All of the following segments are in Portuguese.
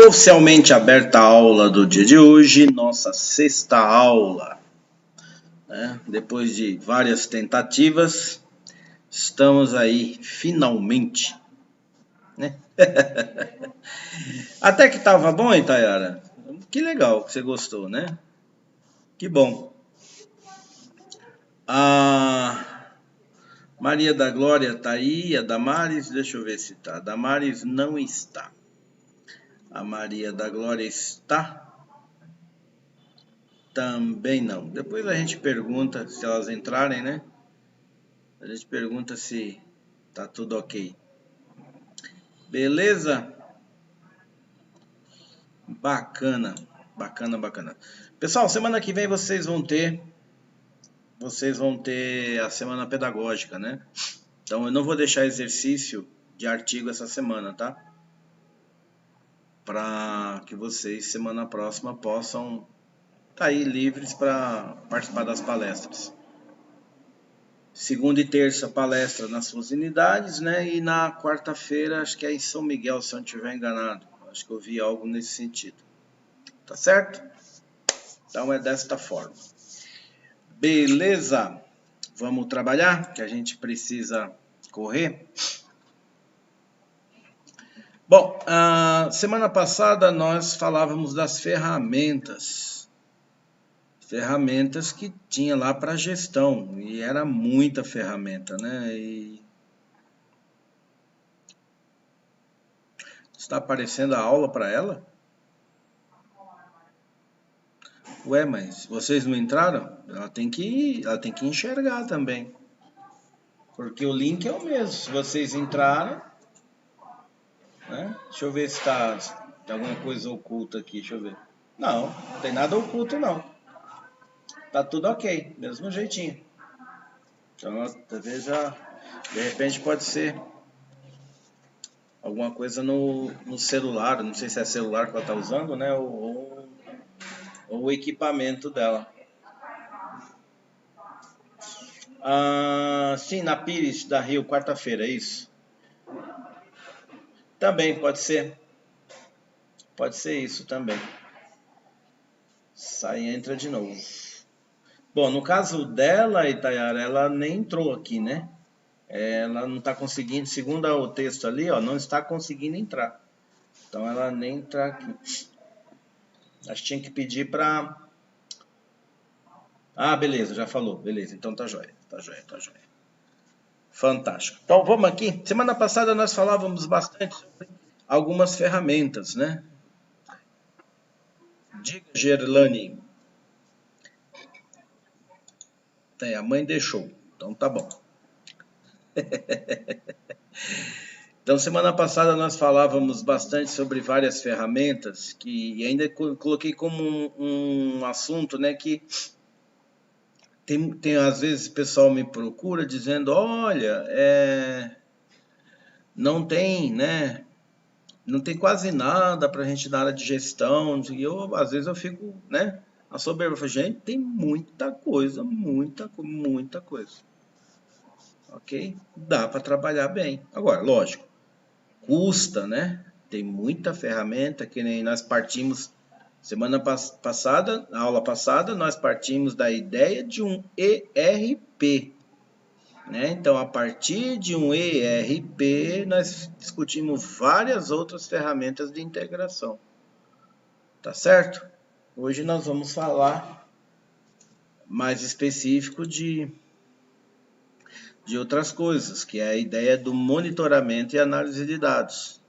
Oficialmente aberta a aula do dia de hoje, nossa sexta aula, né? Depois de várias tentativas, estamos aí finalmente, né? Até que estava bom, hein, Tayara? Que legal que você gostou, né? Que bom. A Maria da Glória tá aí, a Damares, deixa eu ver se tá. A Damares não está. A Maria da Glória está? Também não. Depois a gente pergunta se elas entrarem, né? A gente pergunta se tá tudo ok. Beleza? Bacana, bacana, bacana. Pessoal, semana que vem vocês vão ter a semana pedagógica, né? Então eu não vou deixar exercício de artigo essa semana, tá? Para que vocês semana próxima possam estar aí livres para participar das palestras. Segunda e terça, palestra nas suas unidades, né? E na quarta-feira, acho que é em São Miguel, se eu não estiver enganado. Acho que eu vi algo nesse sentido. Tá certo? Então é desta forma. Beleza? Vamos trabalhar, que a gente precisa correr. Bom, semana passada nós falávamos das ferramentas. Ferramentas que tinha lá para gestão. E era muita ferramenta, né? E está aparecendo a aula para ela? Ué, mas vocês não entraram? Ela tem que enxergar também. Porque o link é o mesmo. Se vocês entraram, né? Deixa eu ver se tem alguma coisa oculta aqui, deixa eu ver. Não tem nada oculto não. Tá tudo ok, mesmo jeitinho. Então, talvez de repente pode ser alguma coisa no celular, não sei se é celular que ela tá usando, né? Ou o equipamento dela. Sim, na Pires da Rio, quarta-feira, é isso? Também pode ser. Pode ser isso também. Sai e entra de novo. Bom, no caso dela, Itayara, ela nem entrou aqui, né? Ela não está conseguindo, segundo o texto ali, ó, não está conseguindo entrar. Então ela nem entra aqui. Acho que tinha que pedir para... beleza, já falou. Beleza, então tá jóia. Tá jóia, tá jóia. Fantástico. Então vamos aqui. Semana passada nós falávamos bastante sobre algumas ferramentas, né? Diga, Gerlane. A mãe deixou. Então tá bom. Então, semana passada nós falávamos bastante sobre várias ferramentas que ainda coloquei como um assunto, né, que tem às vezes o pessoal me procura dizendo, olha, não tem, né, não tem quase nada para a gente na área de gestão, e às vezes eu fico, né, a soberba, gente, tem muita coisa, muita coisa, ok? Dá para trabalhar bem. Agora, lógico, custa, né? Tem muita ferramenta, que nem nós partimos semana passada, na aula passada, nós partimos da ideia de um ERP, né? Então, a partir de um ERP, nós discutimos várias outras ferramentas de integração. Tá certo? Hoje nós vamos falar mais específico de outras coisas, que é a ideia do monitoramento e análise de dados.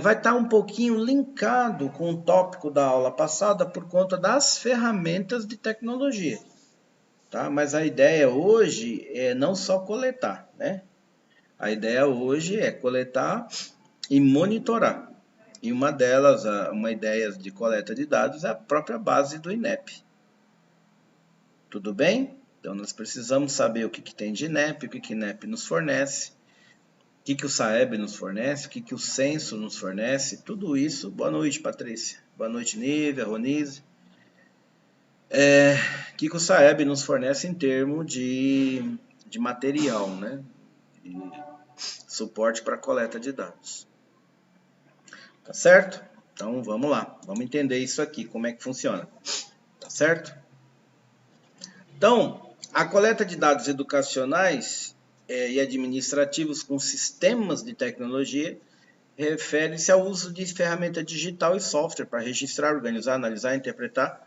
Vai estar um pouquinho linkado com o tópico da aula passada por conta das ferramentas de tecnologia. Tá? Mas a ideia hoje é não só coletar, né? A ideia hoje é coletar e monitorar. E uma delas, uma ideia de coleta de dados é a própria base do INEP. Tudo bem? Então nós precisamos saber o que tem de INEP, o que o INEP nos fornece, o que o SAEB nos fornece, o que o Censo nos fornece, tudo isso. Boa noite, Patrícia. Boa noite, Nívia, Ronise. O que o SAEB nos fornece em termos de material, né? De suporte para coleta de dados. Tá certo? Então, vamos lá. Vamos entender isso aqui, como é que funciona. Tá certo? Então, a coleta de dados educacionais e administrativos com sistemas de tecnologia refere-se ao uso de ferramenta digital e software para registrar, organizar, analisar e interpretar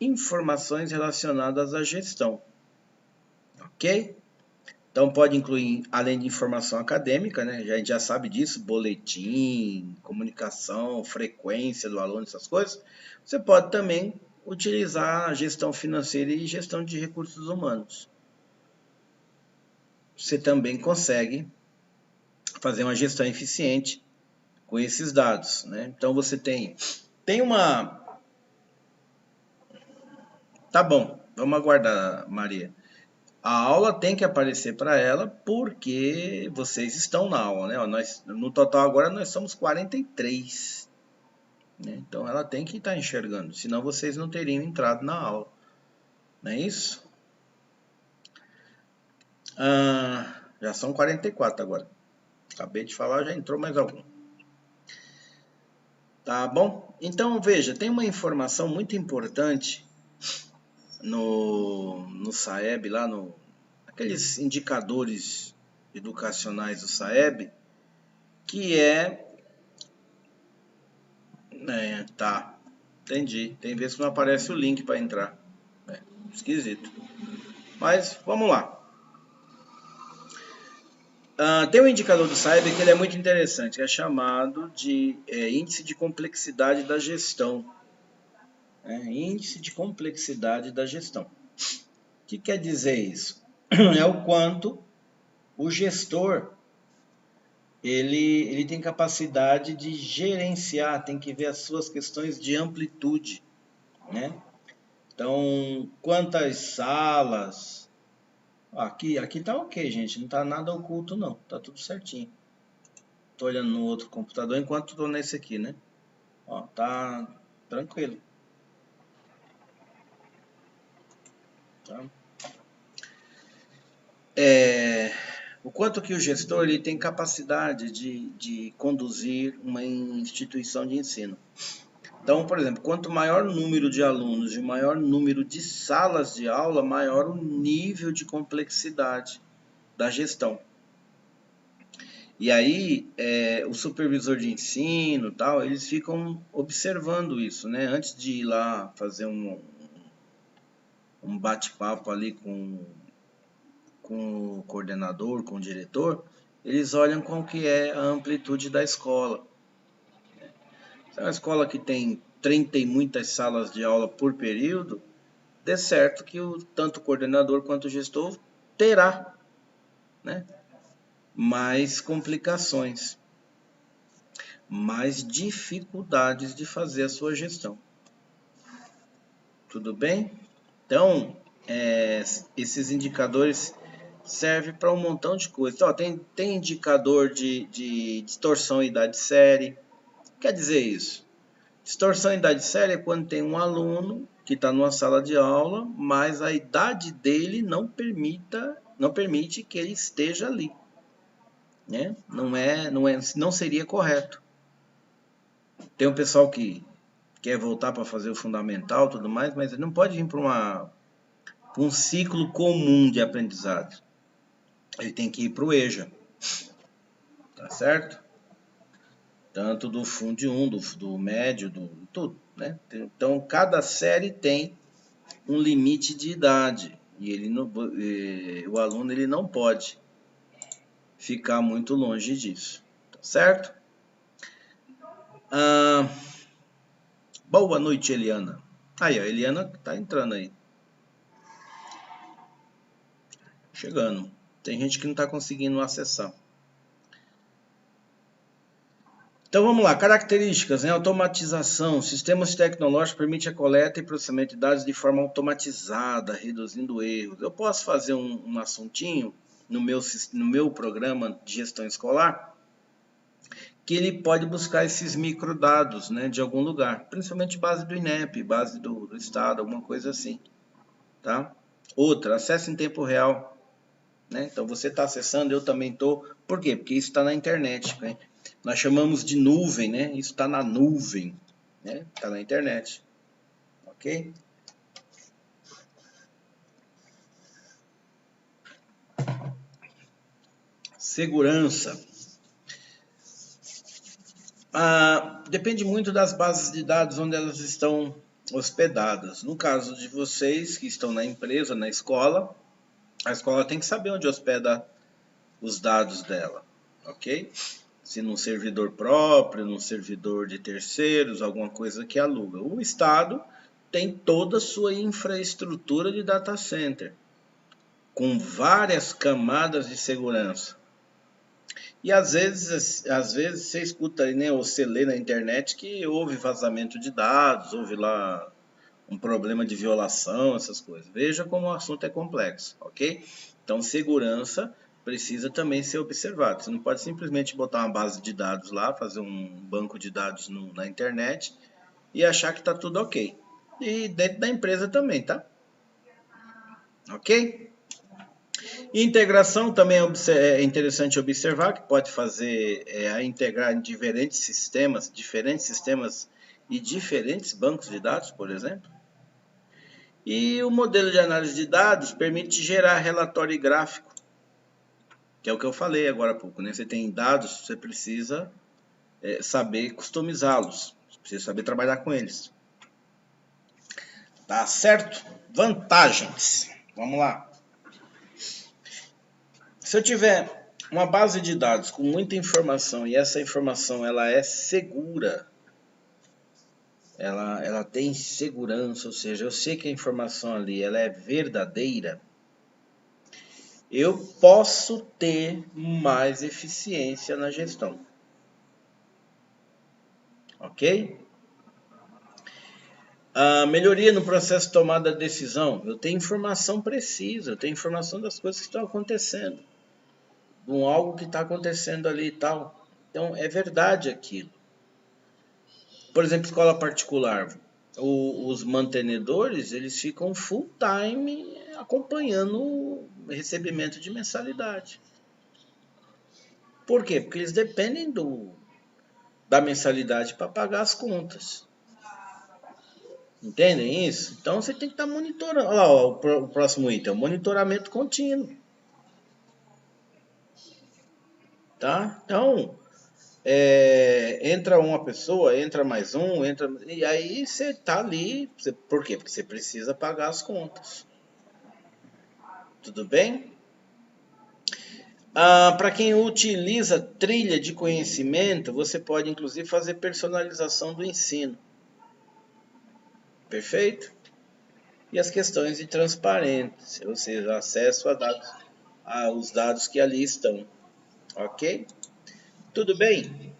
informações relacionadas à gestão. Ok? Então, pode incluir, além de informação acadêmica, né? A gente já sabe disso, boletim, comunicação, frequência do aluno, essas coisas. Você pode também utilizar a gestão financeira e gestão de recursos humanos. Você também consegue fazer uma gestão eficiente com esses dados, né? Então, você tem uma... Tá bom, vamos aguardar, Maria. A aula tem que aparecer para ela porque vocês estão na aula, né? No total agora nós somos 43. Né? Então ela tem que estar enxergando, senão vocês não teriam entrado na aula. Não é isso? Já são 44 agora. Acabei de falar, já entrou mais algum. Tá bom? Então veja, tem uma informação muito importante no SAEB, lá aqueles indicadores educacionais do SAEB, que tá, entendi. Tem vezes que não aparece o link para entrar. Esquisito. Mas vamos lá. Tem um indicador do SAEB que ele é muito interessante, que é chamado de índice de complexidade da gestão. Índice de complexidade da gestão. O que quer dizer isso? É o quanto o gestor ele tem capacidade de gerenciar, tem que ver as suas questões de amplitude, né? Então, quantas salas... Aqui tá ok, gente, não tá nada oculto não, tá tudo certinho. Tô olhando no outro computador enquanto tô nesse aqui, né? Ó, tá tranquilo. Tá? O quanto que o gestor ele tem capacidade de conduzir uma instituição de ensino. Então, por exemplo, quanto maior o número de alunos e maior número de salas de aula, maior o nível de complexidade da gestão. E aí, o supervisor de ensino, tal, eles ficam observando isso, né? Antes de ir lá fazer um bate-papo ali com o coordenador, com o diretor, eles olham qual que é a amplitude da escola. Se é uma escola que tem 30 e muitas salas de aula por período, de certo que tanto o coordenador quanto o gestor terá, né, mais complicações, mais dificuldades de fazer a sua gestão. Tudo bem? Então, esses indicadores servem para um montão de coisas. Então, tem indicador de distorção em idade série. Quer dizer isso? Distorção em idade séria é quando tem um aluno que está numa sala de aula, mas a idade dele não permite que ele esteja ali. Né? Não seria correto. Tem um pessoal que quer voltar para fazer o fundamental e tudo mais, mas ele não pode vir para um ciclo comum de aprendizado. Ele tem que ir para o EJA. Tá certo? Tanto do Fundo 1, do médio, do tudo, né? Então, cada série tem um limite de idade e o aluno ele não pode ficar muito longe disso, tá certo? Boa noite, Eliana. Aí, a Eliana tá entrando aí. Chegando. Tem gente que não está conseguindo acessar. Então vamos lá, características, né? Automatização. Sistemas tecnológicos permitem a coleta e processamento de dados de forma automatizada, reduzindo erros. Eu posso fazer um assuntinho no meu programa de gestão escolar que ele pode buscar esses microdados, né, de algum lugar, principalmente base do INEP, base do Estado, alguma coisa assim. Tá? Outra, acesso em tempo real. Né? Então você está acessando, eu também estou. Por quê? Porque isso está na internet. Né? Nós chamamos de nuvem, né? Isso está na nuvem. né? Tá na internet, ok? Segurança. Depende muito das bases de dados onde elas estão hospedadas. No caso de vocês que estão na empresa, na escola, a escola tem que saber onde hospeda os dados dela, ok? Se num servidor próprio, num servidor de terceiros, alguma coisa que aluga. O Estado tem toda a sua infraestrutura de data center, com várias camadas de segurança. E às vezes você escuta aí, né, ou você lê na internet que houve vazamento de dados, houve lá um problema de violação, essas coisas. Veja como o assunto é complexo, ok? Então, segurança precisa também ser observado. Você não pode simplesmente botar uma base de dados lá, fazer um banco de dados na internet e achar que está tudo ok. E dentro da empresa também, tá? Ok? Integração também é interessante observar, que pode fazer a integrar em diferentes sistemas e diferentes bancos de dados, por exemplo. E o modelo de análise de dados permite gerar relatório gráfico, que é o que eu falei agora há pouco, né? Você tem dados, você precisa saber customizá-los, precisa saber trabalhar com eles. Tá certo? Vantagens. Vamos lá. Se eu tiver uma base de dados com muita informação e essa informação ela é segura, ela tem segurança, ou seja, eu sei que a informação ali ela é verdadeira, eu posso ter mais eficiência na gestão. Ok? A melhoria no processo de tomada de decisão. Eu tenho informação precisa, eu tenho informação das coisas que estão acontecendo, de algo que está acontecendo ali e tal. Então, é verdade aquilo. Por exemplo, escola particular. Os mantenedores, eles ficam full time acompanhando o recebimento de mensalidade. Por quê? Porque eles dependem da mensalidade para pagar as contas. Entendem isso? Então você tem que estar monitorando. Olha lá, ó, o próximo item, o monitoramento contínuo. Tá? Então, entra uma pessoa, entra mais um, e aí você está ali. Por quê? Porque você precisa pagar as contas. Tudo bem? Para quem utiliza trilha de conhecimento, você pode inclusive fazer personalização do ensino. Perfeito? E as questões de transparência, ou seja, acesso a dados, aos dados que ali estão. Ok? Tudo bem?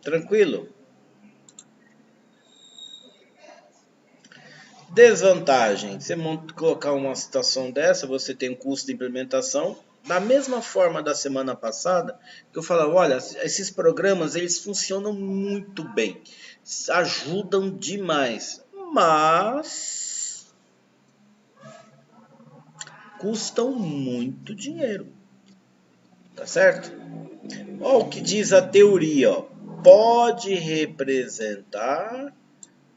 Tranquilo? Desvantagem. Você colocar uma situação dessa, você tem um custo de implementação. Da mesma forma da semana passada, que eu falava, olha, esses programas eles funcionam muito bem, ajudam demais, mas custam muito dinheiro, tá certo? Olha o que diz a teoria, ó. Pode representar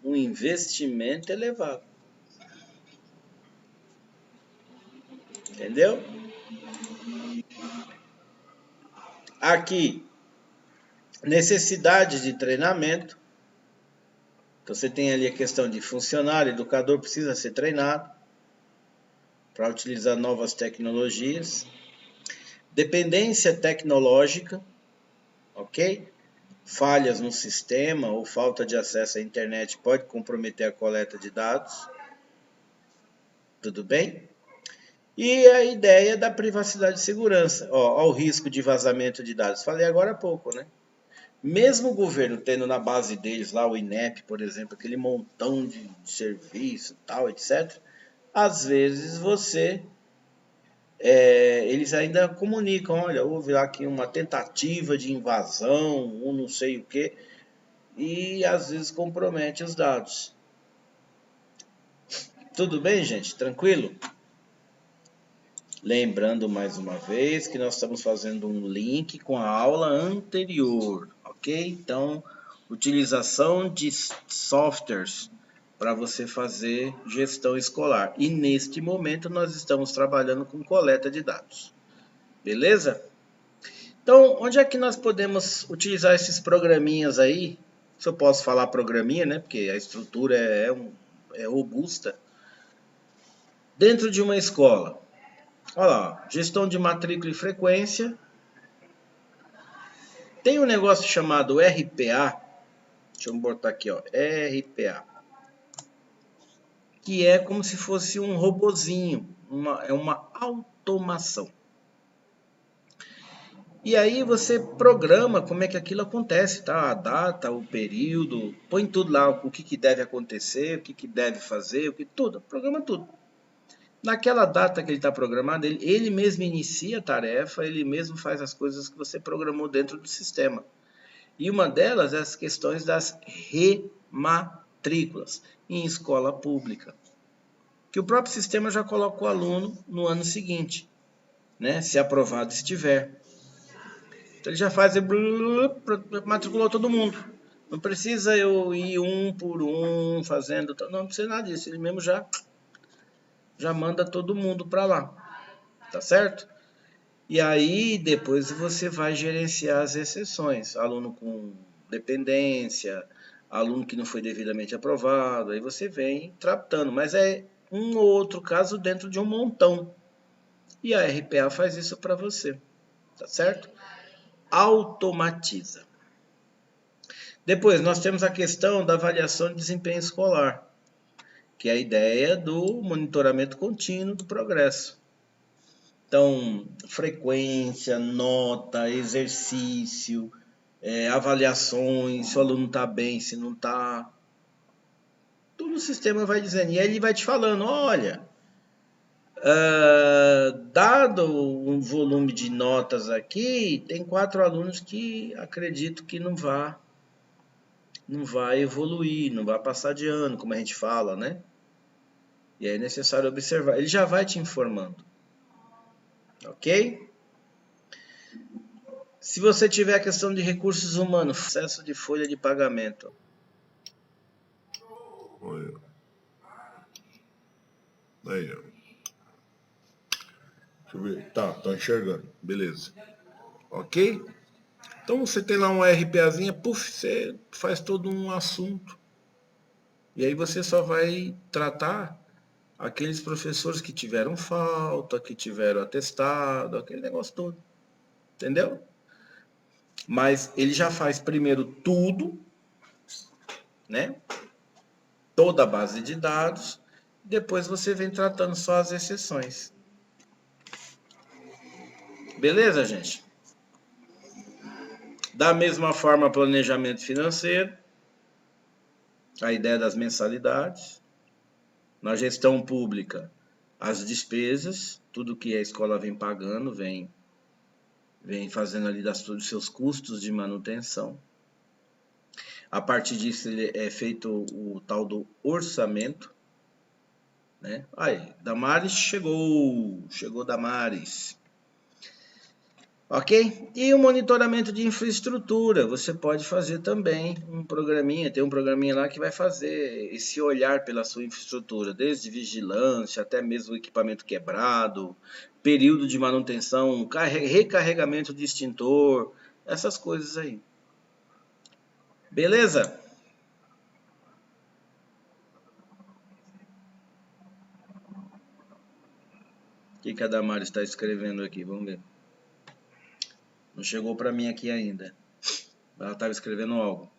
um investimento elevado. Entendeu? Aqui, necessidade de treinamento. Então você tem ali a questão de funcionário, educador precisa ser treinado para utilizar novas tecnologias. Dependência tecnológica, ok? Falhas no sistema ou falta de acesso à internet pode comprometer a coleta de dados. Tudo bem? E a ideia da privacidade e segurança. Ó, o risco de vazamento de dados. Falei agora há pouco, né? Mesmo o governo tendo na base deles lá o INEP, por exemplo, aquele montão de serviço, tal, etc. Às vezes eles ainda comunicam, olha, houve aqui uma tentativa de invasão, ou não sei o que, e às vezes compromete os dados. Tudo bem, gente? Tranquilo? Lembrando mais uma vez que nós estamos fazendo um link com a aula anterior, ok? Então, utilização de softwares para você fazer gestão escolar. E neste momento nós estamos trabalhando com coleta de dados. Beleza? Então, onde é que nós podemos utilizar esses programinhas aí? Se eu posso falar programinha, né? Porque a estrutura é robusta. Dentro de uma escola. Olha lá, gestão de matrícula e frequência. Tem um negócio chamado RPA. Deixa eu botar aqui, ó, RPA. Que é como se fosse um robozinho. É uma automação. E aí você programa como é que aquilo acontece, tá? A data, o período, põe tudo lá, o que deve acontecer, o que deve fazer, tudo, programa tudo. Naquela data que ele está programado, ele mesmo inicia a tarefa, ele mesmo faz as coisas que você programou dentro do sistema. E uma delas é as questões das rematrículas em escola pública. Que o próprio sistema já coloca o aluno no ano seguinte, né? Se aprovado estiver. Então ele já faz, matriculou todo mundo. Não precisa eu ir um por um fazendo, não precisa nada disso. Ele mesmo já manda todo mundo para lá, tá certo? E aí depois você vai gerenciar as exceções, aluno com dependência, aluno que não foi devidamente aprovado, aí você vem tratando, mas é um ou outro caso dentro de um montão. E a RPA faz isso para você, tá certo? Automatiza. Depois nós temos a questão da avaliação de desempenho escolar, que é a ideia do monitoramento contínuo do progresso. Então, frequência, nota, exercício, avaliações, se o aluno está bem, se não está. Tudo o sistema vai dizendo. E aí ele vai te falando, olha, dado um volume de notas aqui, tem 4 alunos que acredito que não vai evoluir, não vai passar de ano, como a gente fala, né? E é necessário observar. Ele já vai te informando. Ok? Se você tiver a questão de recursos humanos, processo de folha de pagamento. Olha. Aí, ó. Deixa eu ver. Tá, tô enxergando. Beleza. Ok? Então você tem lá uma RPAzinha, puf, você faz todo um assunto. E aí você só vai tratar aqueles professores que tiveram falta, que tiveram atestado, aquele negócio todo. Entendeu? Mas ele já faz primeiro tudo, né? Toda a base de dados, depois você vem tratando só as exceções. Beleza, gente? Da mesma forma, planejamento financeiro, a ideia das mensalidades. Na gestão pública, as despesas, tudo que a escola vem pagando, vem fazendo ali dos seus custos de manutenção. A partir disso é feito o tal do orçamento, né? Aí, Damares chegou Damares. Ok? E o monitoramento de infraestrutura, você pode fazer também um programinha, tem um programinha lá que vai fazer esse olhar pela sua infraestrutura, desde vigilância até mesmo equipamento quebrado, período de manutenção, recarregamento de extintor, essas coisas aí. Beleza? O que a Damares está escrevendo aqui? Vamos ver. Não chegou para mim aqui ainda. Ela estava escrevendo algo.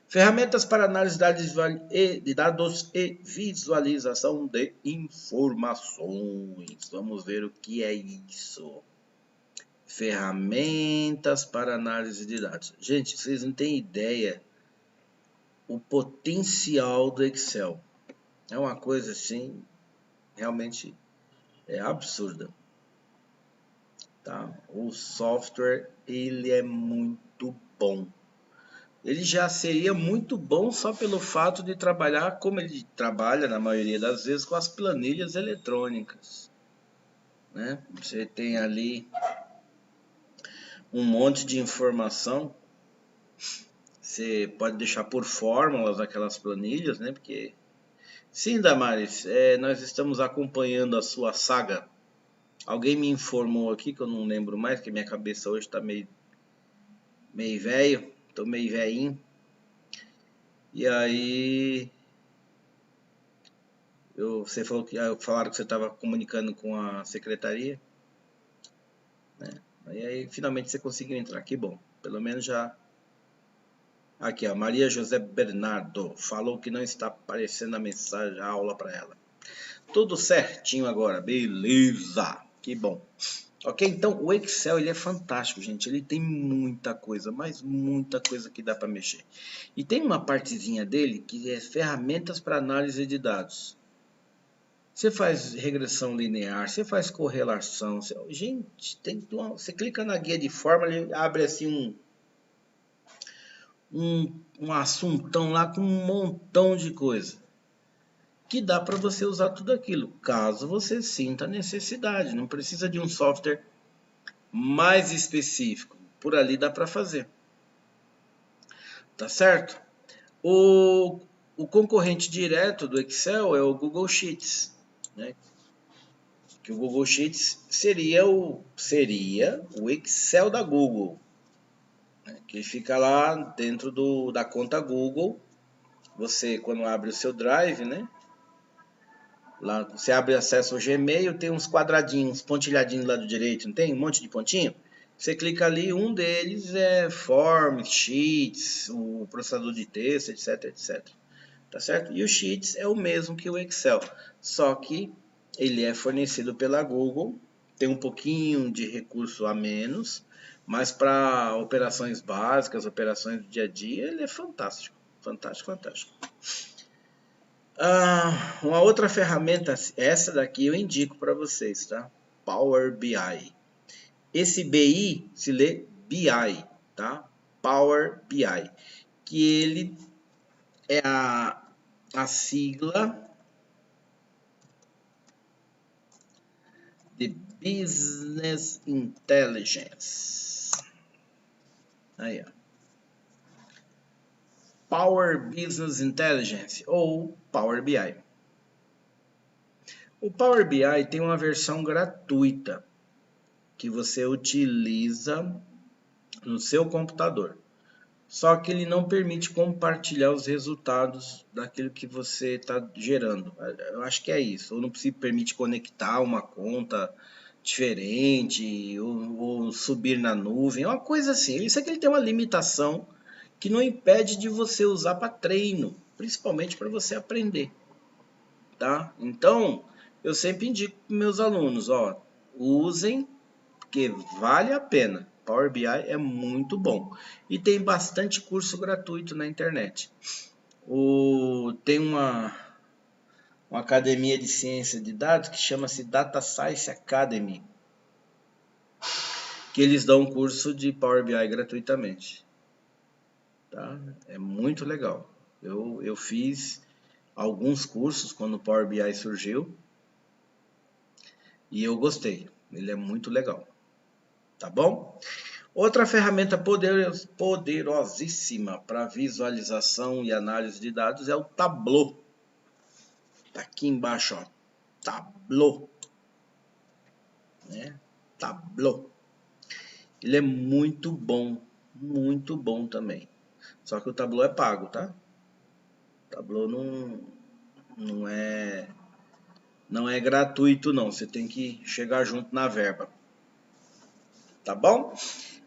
Ferramentas para análise de dados e visualização de informações. Vamos ver o que é isso. Ferramentas para análise de dados. Gente, vocês não têm ideia o potencial do Excel. É uma coisa assim, realmente é absurda. Tá? O software, ele é muito bom. Ele já seria muito bom só pelo fato de trabalhar como ele trabalha na maioria das vezes com as planilhas eletrônicas, né? Você tem ali um monte de informação. Você pode deixar por fórmulas aquelas planilhas, né? Porque sim, Damares, nós estamos acompanhando a sua saga. Alguém me informou aqui que eu não lembro mais, que minha cabeça hoje está meio velho, tô meio velhinho. E aí você falou que falaram que você estava comunicando com a secretaria, né? E aí finalmente você conseguiu entrar, que bom. Pelo menos já. Aqui, ó, Maria José Bernardo falou que não está aparecendo a mensagem, a aula para ela. Tudo certinho agora, beleza, que bom. Ok, então o Excel ele é fantástico, gente. Ele tem muita coisa, mas muita coisa que dá para mexer. E tem uma partezinha dele que é ferramentas para análise de dados. Você faz regressão linear, você faz correlação. Gente, você clica na guia de fórmula, ele abre assim um assuntão lá com um montão de coisa. Que dá para você usar tudo aquilo, caso você sinta necessidade. Não precisa de um software mais específico. Por ali dá para fazer. Tá certo? O concorrente direto do Excel é o Google Sheets, né? Que o Google Sheets seria o Excel da Google, né? Que fica lá dentro da conta Google. Você, quando abre o seu Drive, né? Lá você abre acesso ao Gmail, tem uns quadradinhos, pontilhadinhos lá do direito, não tem? Um monte de pontinho. Você clica ali, um deles é Forms, Sheets, o processador de texto, etc, etc. Tá certo? E o Sheets é o mesmo que o Excel, só que ele é fornecido pela Google, tem um pouquinho de recurso a menos, mas para operações básicas, operações do dia a dia, ele é fantástico, fantástico, fantástico. Uma outra ferramenta, essa daqui eu indico para vocês, tá? Power BI. Esse BI se lê BI, tá? Power BI, que ele é a sigla de Business Intelligence. Aí, ó. Power Business Intelligence ou Power BI. O Power BI tem uma versão gratuita que você utiliza no seu computador. Só que ele não permite compartilhar os resultados daquilo que você está gerando. Eu acho que é isso. Ou não se permite conectar uma conta diferente, ou subir na nuvem, é uma coisa assim. Isso aqui ele tem uma limitação que não impede de você usar para treino, principalmente para você aprender, tá? Então, eu sempre indico para meus alunos, ó, usem, porque vale a pena. Power BI é muito bom. E tem bastante curso gratuito na internet. Tem uma academia de ciência de dados que chama-se Data Science Academy, que eles dão um curso de Power BI gratuitamente. Tá? É muito legal. Eu fiz alguns cursos quando o Power BI surgiu e eu gostei. Ele é muito legal. Tá bom? Outra ferramenta poderosíssima para visualização e análise de dados é o Tableau. Tá aqui embaixo, ó. Tableau. Né? Tableau. Ele é muito bom também. Só que o Tableau é pago, tá? O Tableau não é gratuito, não. Você tem que chegar junto na verba. Tá bom?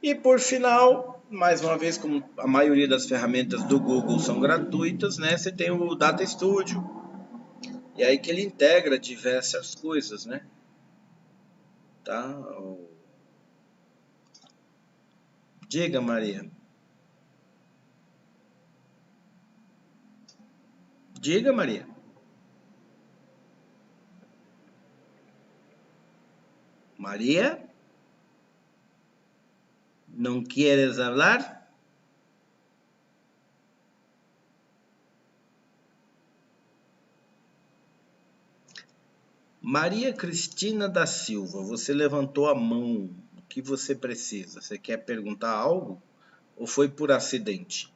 E por final, mais uma vez, como a maioria das ferramentas do Google são gratuitas, né? Você tem o Data Studio. E aí que ele integra diversas coisas, né? Tá? Diga, Maria. Diga, Maria. Maria? ¿No quieres hablar? Maria Cristina da Silva, você levantou a mão. O que você precisa? Você quer perguntar algo? Ou foi por acidente?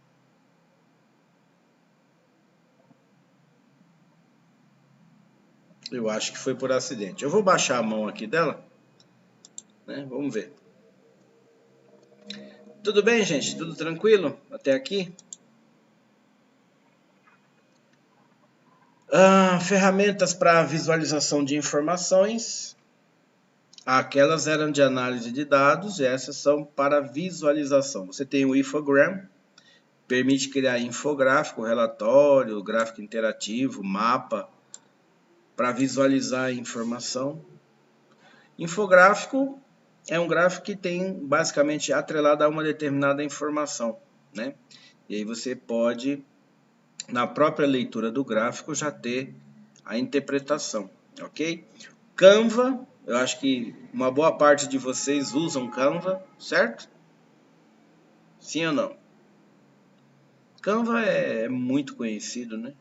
Eu acho que foi por acidente. Eu vou baixar a mão aqui dela, né? Vamos ver. Tudo bem, gente? Tudo tranquilo até aqui? Ferramentas para visualização de informações. Aquelas eram de análise de dados e essas são para visualização. Você tem o Infogram, permite criar infográfico, relatório, gráfico interativo, mapa, para visualizar a informação. Infográfico é um gráfico que tem basicamente atrelado a uma determinada informação, né? E aí você pode, na própria leitura do gráfico, já ter a interpretação, ok? Canva, eu acho que uma boa parte de vocês usam Canva, certo? Sim ou não? Canva é muito conhecido, né?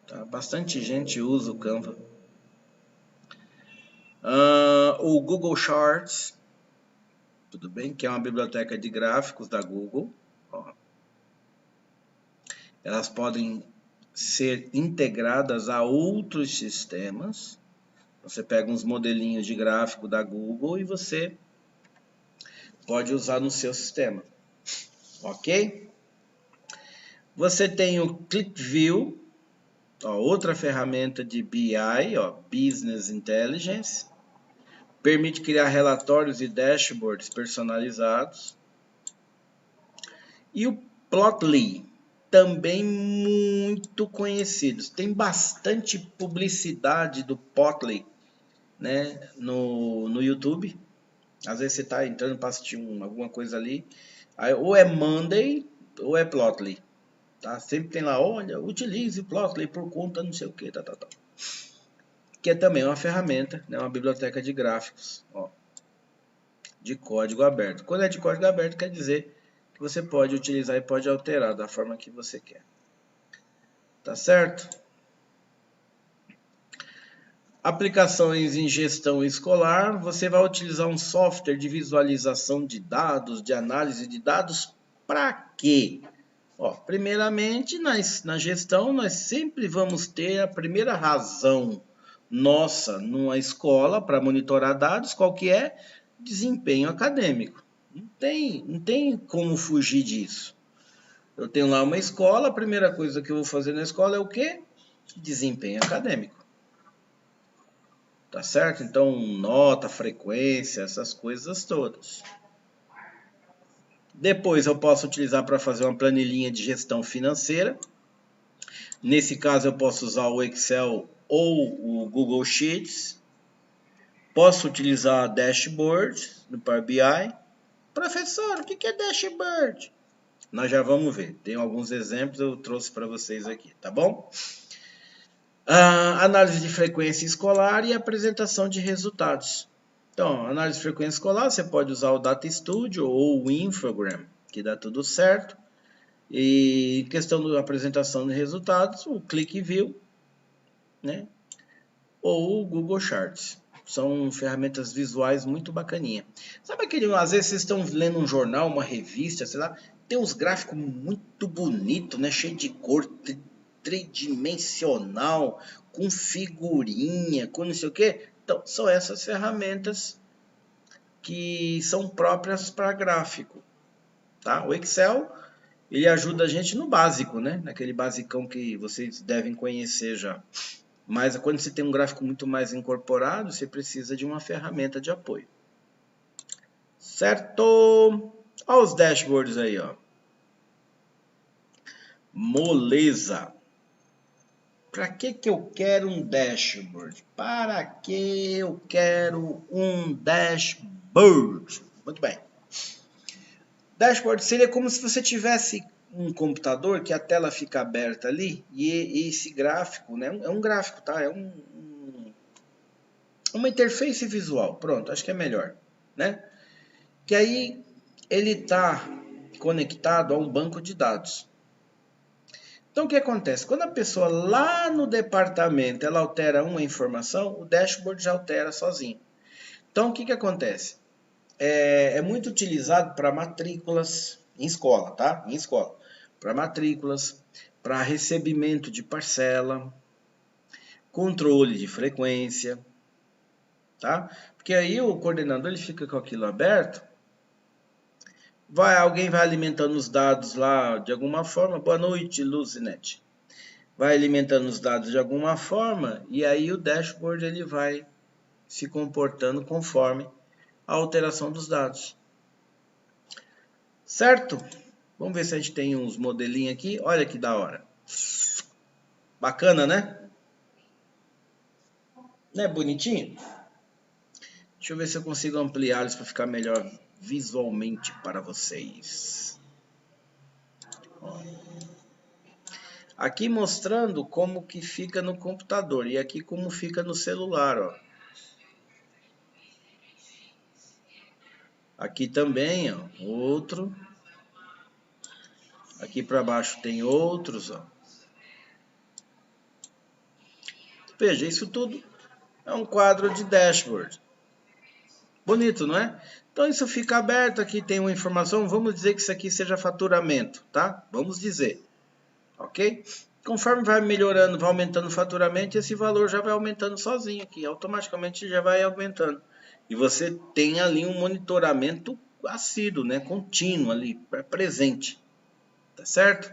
Tá? Bastante gente usa o Canva. O Google Charts, tudo bem? Que é uma biblioteca de gráficos da Google. Ó. Elas podem ser integradas a outros sistemas. Você pega uns modelinhos de gráfico da Google e você pode usar no seu sistema. Ok? Você tem o ClickView, ó, outra ferramenta de BI, ó, Business Intelligence. Permite criar relatórios e dashboards personalizados. E o Plotly, também muito conhecido. Tem bastante publicidade do Plotly, né, no YouTube. Às vezes você está entrando para assistir alguma coisa ali. Aí, ou é Monday ou é Plotly. Tá? Sempre tem lá, olha, utilize Plotly por conta não sei o que, que é também uma ferramenta, né, uma biblioteca de gráficos, ó, de código aberto. Quando é de código aberto, quer dizer que você pode utilizar e pode alterar da forma que você quer. Tá certo? Aplicações em gestão escolar, você vai utilizar um software de visualização de dados, de análise de dados, para quê? Ó, primeiramente, na gestão, nós sempre vamos ter a primeira razão nossa numa escola para monitorar dados, qual que é? Desempenho acadêmico. Não tem como fugir disso. Eu tenho lá uma escola, a primeira coisa que eu vou fazer na escola é o quê? Desempenho acadêmico. Tá certo? Então, nota, frequência, essas coisas todas. Depois eu posso utilizar para fazer uma planilhinha de gestão financeira. Nesse caso eu posso usar o Excel ou o Google Sheets. Posso utilizar dashboard no Power BI. Professor, o que é dashboard? Nós já vamos ver. Tem alguns exemplos eu trouxe para vocês aqui, tá bom? Análise de frequência escolar e apresentação de resultados. Então, análise de frequência escolar, você pode usar o Data Studio ou o Infogram, que dá tudo certo. E questão da apresentação de resultados, o ClickView, né? Ou o Google Charts. São ferramentas visuais muito bacaninha. Sabe aquele, às vezes vocês estão lendo um jornal, uma revista, sei lá, tem uns gráficos muito bonitos, né? Cheio de cor, tridimensional, com figurinha, com não sei o que. Então, são essas ferramentas que são próprias para gráfico. Tá? O Excel, ele ajuda a gente no básico, né? Naquele basicão que vocês devem conhecer já. Mas quando você tem um gráfico muito mais incorporado, você precisa de uma ferramenta de apoio. Certo? Olha os dashboards aí, ó. Moleza. Para que eu quero um dashboard? Para que eu quero um dashboard? Muito bem. Dashboard seria como se você tivesse um computador que a tela fica aberta ali e esse gráfico, né? É um gráfico, tá? É uma interface visual. Pronto, acho que é melhor, né? Que aí ele está conectado a um banco de dados. Então, o que acontece? Quando a pessoa lá no departamento ela altera uma informação, o dashboard já altera sozinho. Então, o que acontece? É muito utilizado para matrículas em escola, tá? Em escola. Para matrículas, para recebimento de parcela. controle de frequência, tá? Porque aí o coordenador ele fica com aquilo aberto, alguém vai alimentando os dados lá de alguma forma. Boa noite, Luzinete. Vai alimentando os dados de alguma forma e aí o dashboard ele vai se comportando conforme a alteração dos dados. Certo? Vamos ver se a gente tem uns modelinhos aqui. Olha que da hora. Bacana, né? Não é bonitinho? Deixa eu ver se eu consigo ampliar isso para ficar melhor visualmente para vocês. Ó. Aqui mostrando como que fica no computador e aqui como fica no celular, ó. Aqui também, ó, outro. Aqui para baixo tem outros, ó. Veja, isso tudo é um quadro de dashboard. Bonito, não é? Então isso fica aberto, aqui tem uma informação, vamos dizer que isso aqui seja faturamento, tá? Vamos dizer, ok? Conforme vai melhorando, vai aumentando o faturamento, esse valor já vai aumentando sozinho aqui, automaticamente já vai aumentando. E você tem ali um monitoramento assíduo, né? Contínuo ali, presente, tá certo?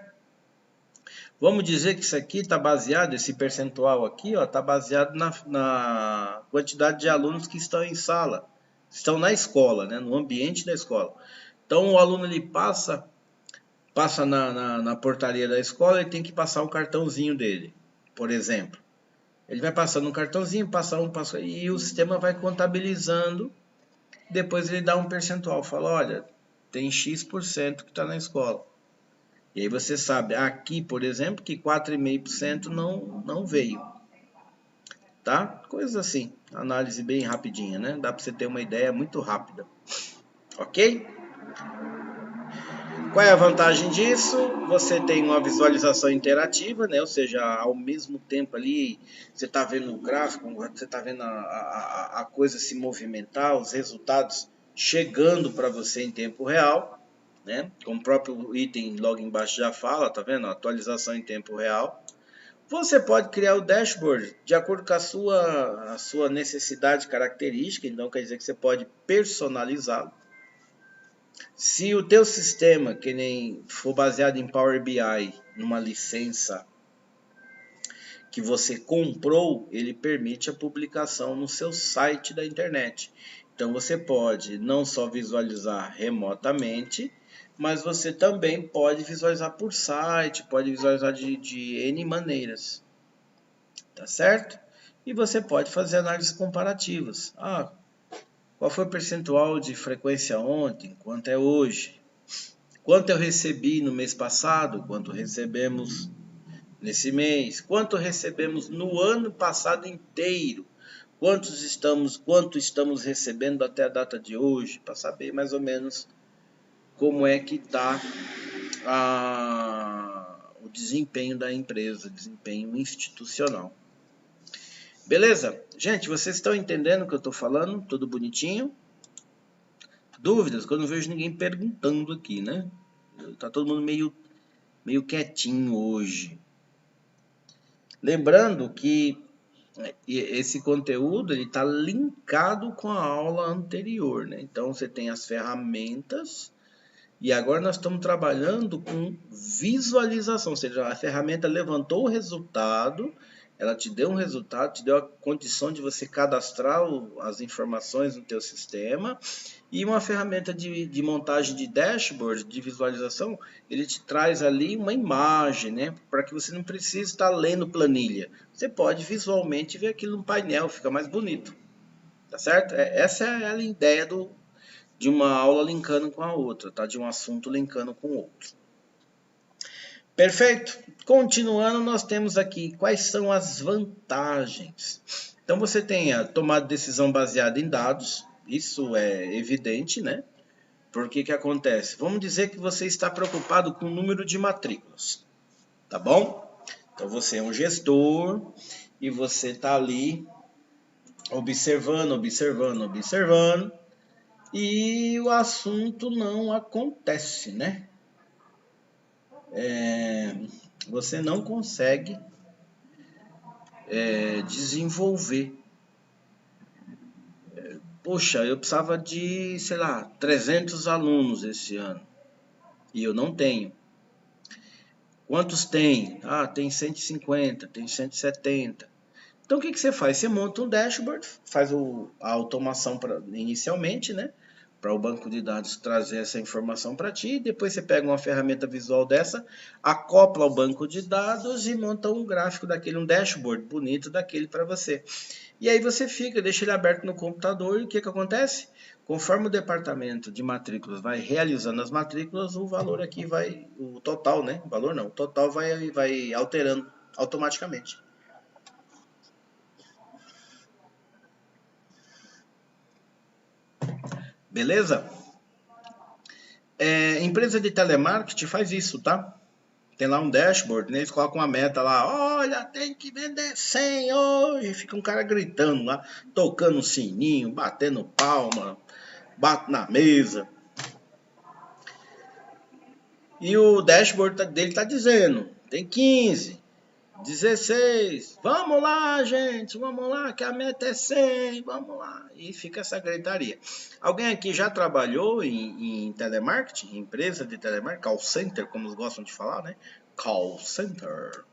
Vamos dizer que isso aqui está baseado, esse percentual aqui, ó, está baseado na quantidade de alunos que estão em sala. Estão na escola, né, no ambiente da escola. Então o aluno ele passa na portaria da escola e tem que passar o cartãozinho dele, por exemplo. Ele vai passando um cartãozinho, e o sistema vai contabilizando. Depois ele dá um percentual, fala, olha, tem X% que está na escola. E aí você sabe, aqui, por exemplo, que 4,5% não veio. Tá? Coisas assim, análise bem rapidinha, né? Dá para você ter uma ideia muito rápida. Ok? Qual é a vantagem disso? Você tem uma visualização interativa, né? Ou seja, ao mesmo tempo ali, você está vendo o gráfico, você está vendo a coisa se movimentar, os resultados chegando para você em tempo real, né? Como o próprio item logo embaixo já fala, tá vendo? Atualização em tempo real. Você pode criar o dashboard de acordo com a sua necessidade característica, então quer dizer que você pode personalizá-lo. Se o teu sistema, que nem for baseado em Power BI, numa licença que você comprou, ele permite a publicação no seu site da internet. Então você pode não só visualizar remotamente, mas você também pode visualizar por site, pode visualizar de N maneiras. Tá certo? E você pode fazer análises comparativas. Ah, qual foi o percentual de frequência ontem? Quanto é hoje? Quanto eu recebi no mês passado? Quanto recebemos nesse mês? Quanto recebemos no ano passado inteiro? Quanto estamos recebendo até a data de hoje? Para saber mais ou menos como é que está o desempenho da empresa, desempenho institucional. Beleza? Gente, vocês estão entendendo o que eu estou falando? Tudo bonitinho? Dúvidas? Quando eu não vejo ninguém perguntando aqui, né? Tá todo mundo meio quietinho hoje. Lembrando que esse conteúdo ele está linkado com a aula anterior, né? Então você tem as ferramentas e agora nós estamos trabalhando com visualização, ou seja, a ferramenta levantou o resultado, ela te deu um resultado, te deu a condição de você cadastrar as informações no teu sistema, e uma ferramenta de montagem de dashboard, de visualização, ele te traz ali uma imagem, né? Para que você não precise estar lendo planilha. Você pode visualmente ver aquilo no painel, fica mais bonito. Tá certo? Essa é a ideia de uma aula linkando com a outra, tá? De um assunto linkando com o outro. Perfeito? Continuando, nós temos aqui quais são as vantagens. Então você tem a tomada de decisão baseada em dados, isso é evidente, né? Porque que acontece? Vamos dizer que você está preocupado com o número de matrículas, tá bom? Então você é um gestor e você está ali observando, e o assunto não acontece, né? Você não consegue desenvolver. Poxa, eu precisava de, sei lá, 300 alunos esse ano e eu não tenho. Quantos tem? Ah, tem 150, tem 170. Então o que você faz? Você monta um dashboard, faz a automação inicialmente, né? Para o banco de dados trazer essa informação para ti. Depois você pega uma ferramenta visual dessa, acopla ao banco de dados e monta um gráfico daquele, um dashboard bonito daquele para você. E aí você deixa ele aberto no computador e o que acontece? Conforme o departamento de matrículas vai realizando as matrículas, o valor aqui vai, o total, né? O valor não, o total vai alterando automaticamente. Beleza? Empresa de telemarketing faz isso, tá? Tem lá um dashboard, né? Eles colocam uma meta lá, olha, tem que vender 100 hoje. Fica um cara gritando lá, tocando um sininho, batendo palma, bate na mesa. E o dashboard dele tá dizendo, tem 15, 16, vamos lá, gente, vamos lá, que a meta é 100, vamos lá. E fica essa gritaria. Alguém aqui já trabalhou em telemarketing, empresa de telemarketing, call center, como eles gostam de falar, né? Call center.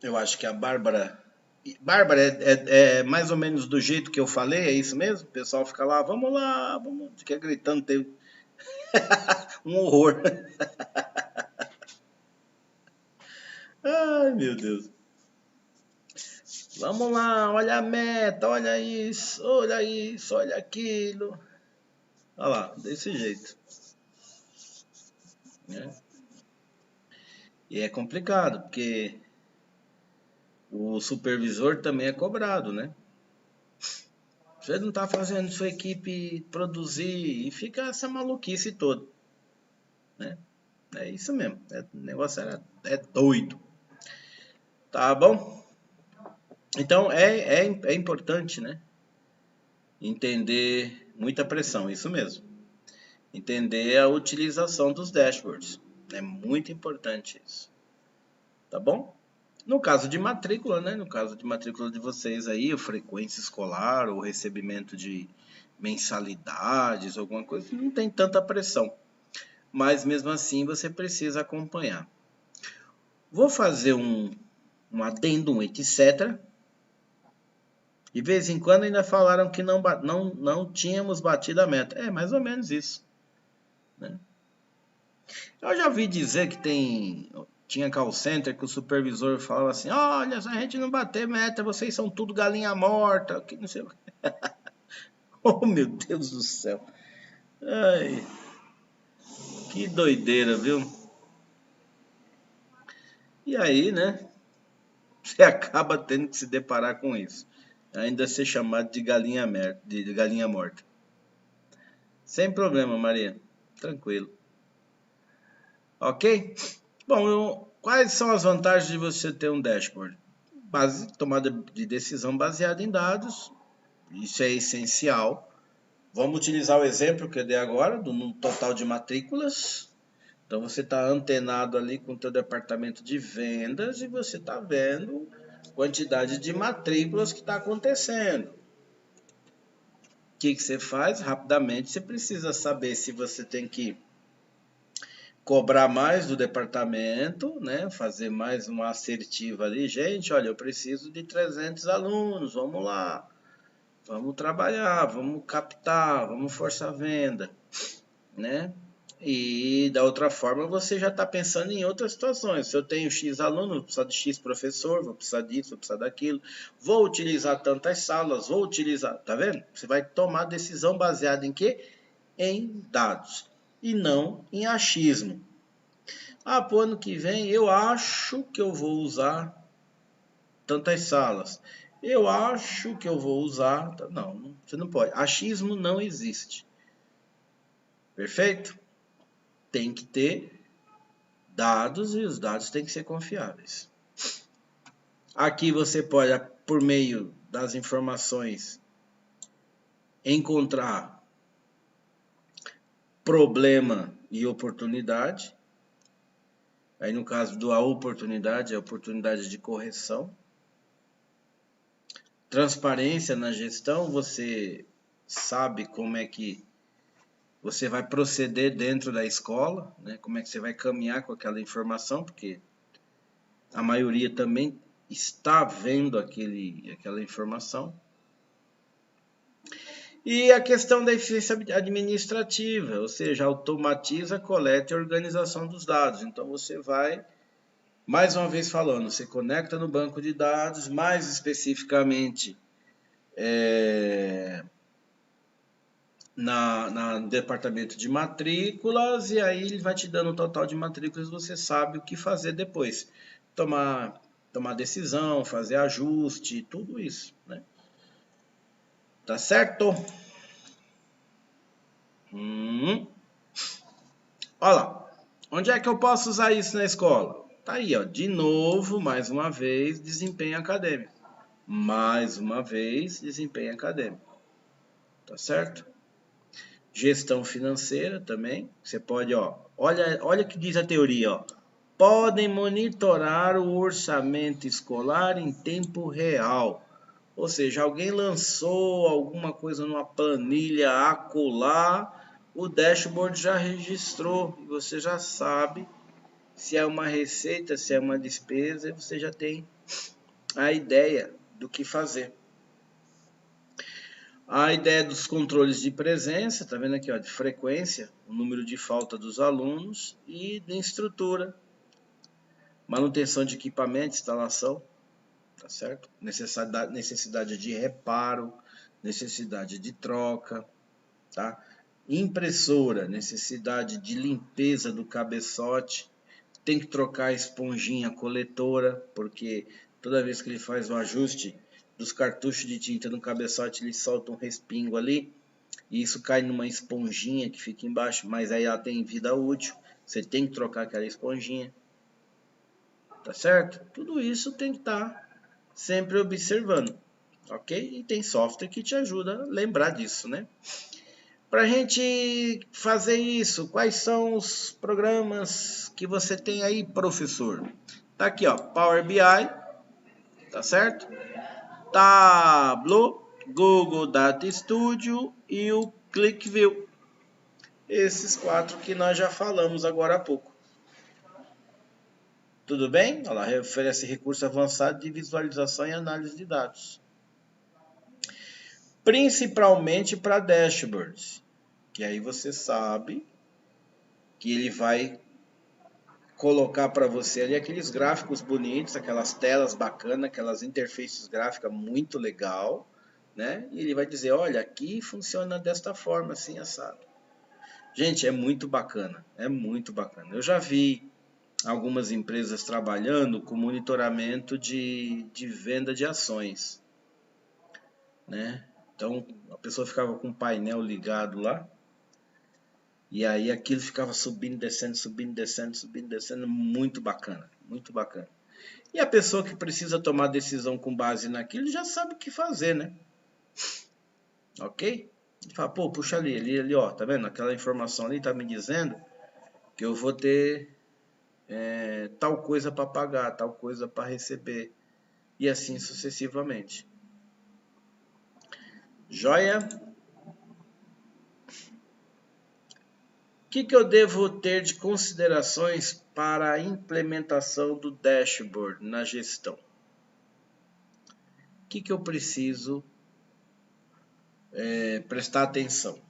Eu acho que a Bárbara... Bárbara, é mais ou menos do jeito que eu falei, é isso mesmo? O pessoal fica lá, vamos lá, vamos... Fica gritando, tem um horror. Ai, meu Deus. Vamos lá, olha a meta, olha isso, olha aquilo. Olha lá, desse jeito. Né? E é complicado, porque o supervisor também é cobrado, né? Você não está fazendo sua equipe produzir e fica essa maluquice toda. Né? É isso mesmo, o negócio é doido. Tá bom? Então é importante, né? Entender muita pressão, isso mesmo. Entender a utilização dos dashboards. É muito importante isso. Tá bom? No caso de matrícula, né? No caso de matrícula de vocês aí, a frequência escolar, o recebimento de mensalidades, alguma coisa, não tem tanta pressão. Mas mesmo assim você precisa acompanhar. Vou fazer um adendo, etc. De vez em quando ainda falaram que não tínhamos batido a meta. É mais ou menos isso. Né? Eu já vi dizer que tinha call center que o supervisor falava assim, olha, se a gente não bater meta, vocês são tudo galinha morta, que não sei o que. Oh, meu Deus do céu. Ai, que doideira, viu? E aí, né? Você acaba tendo que se deparar com isso. Ainda ser chamado de galinha morta. Sem problema, Maria. Tranquilo. Ok? Bom, quais são as vantagens de você ter um dashboard? Tomada de decisão baseada em dados. Isso é essencial. Vamos utilizar o exemplo que eu dei agora, do total de matrículas. Então, você está antenado ali com o teu departamento de vendas e você está vendo a quantidade de matrículas que está acontecendo. O que você faz? Rapidamente, você precisa saber se você tem que cobrar mais do departamento, né? Fazer mais uma assertiva ali. Gente, olha, eu preciso de 300 alunos, vamos lá. Vamos trabalhar, vamos captar, vamos forçar a venda, né? E da outra forma você já está pensando em outras situações. Se eu tenho X alunos, vou precisar de X professor, vou precisar disso, vou precisar daquilo. Vou utilizar tantas salas, vou utilizar... Tá vendo? Você vai tomar decisão baseada em quê? Em dados. E não em achismo. Ah, pro ano que vem eu acho que eu vou usar tantas salas. Eu acho que eu vou usar... Não, você não pode. Achismo não existe. Perfeito? Tem que ter dados e os dados têm que ser confiáveis. Aqui você pode, por meio das informações, encontrar problema e oportunidade. Aí no caso da oportunidade, é a oportunidade de correção. Transparência na gestão, você sabe como é que você vai proceder dentro da escola, né? Como é que você vai caminhar com aquela informação, porque a maioria também está vendo aquela informação. E a questão da eficiência administrativa, ou seja, automatiza a coleta e organização dos dados. Então você vai, mais uma vez falando, você conecta no banco de dados, mais especificamente no departamento de matrículas, e aí ele vai te dando o total de matrículas, você sabe o que fazer depois. Tomar decisão, fazer ajuste, tudo isso, né? Tá certo? Olha lá. Onde é que eu posso usar isso na escola? Tá aí, ó. De novo, mais uma vez, desempenho acadêmico. Mais uma vez, desempenho acadêmico. Tá certo? Gestão financeira também. Você pode, ó. Olha o que diz a teoria, ó. Podem monitorar o orçamento escolar em tempo real. Ou seja, alguém lançou alguma coisa numa planilha acolá, o dashboard já registrou, e você já sabe se é uma receita, se é uma despesa, e você já tem a ideia do que fazer. A ideia dos controles de presença, tá vendo aqui, ó, de frequência, o número de falta dos alunos e de estrutura, manutenção de equipamento, instalação, tá certo? Necessidade de reparo, necessidade de troca, tá? Impressora, necessidade de limpeza do cabeçote, tem que trocar a esponjinha coletora, porque toda vez que ele faz o ajuste dos cartuchos de tinta no cabeçote, ele solta um respingo ali, e isso cai numa esponjinha que fica embaixo, mas aí ela tem vida útil, você tem que trocar aquela esponjinha, tá certo? Tudo isso tem que estar sempre observando, ok? E tem software que te ajuda a lembrar disso, né? Para a gente fazer isso, quais são os programas que você tem aí, professor? Tá aqui, ó, Power BI, tá certo? Tableau, Google Data Studio e o ClickView. Esses 4 que nós já falamos agora há pouco. Tudo bem? Ela oferece recurso avançado de visualização e análise de dados. Principalmente para dashboards, que aí você sabe que ele vai colocar para você ali aqueles gráficos bonitos, aquelas telas bacanas, aquelas interfaces gráficas muito legal, né? E ele vai dizer, olha, aqui funciona desta forma, assim, assado. Gente, é muito bacana, é muito bacana. Eu já vi algumas empresas trabalhando com monitoramento de venda de ações, né? Então, a pessoa ficava com o painel ligado lá, e aí aquilo ficava subindo, descendo, subindo, descendo, subindo, descendo, muito bacana, muito bacana. E a pessoa que precisa tomar decisão com base naquilo já sabe o que fazer, né? Ok? Ele fala, pô, puxa ali, ó, tá vendo? Aquela informação ali tá me dizendo que eu vou ter tal coisa para pagar, tal coisa para receber, e assim sucessivamente. Joia? O que eu devo ter de considerações para a implementação do dashboard na gestão? O que eu preciso prestar atenção?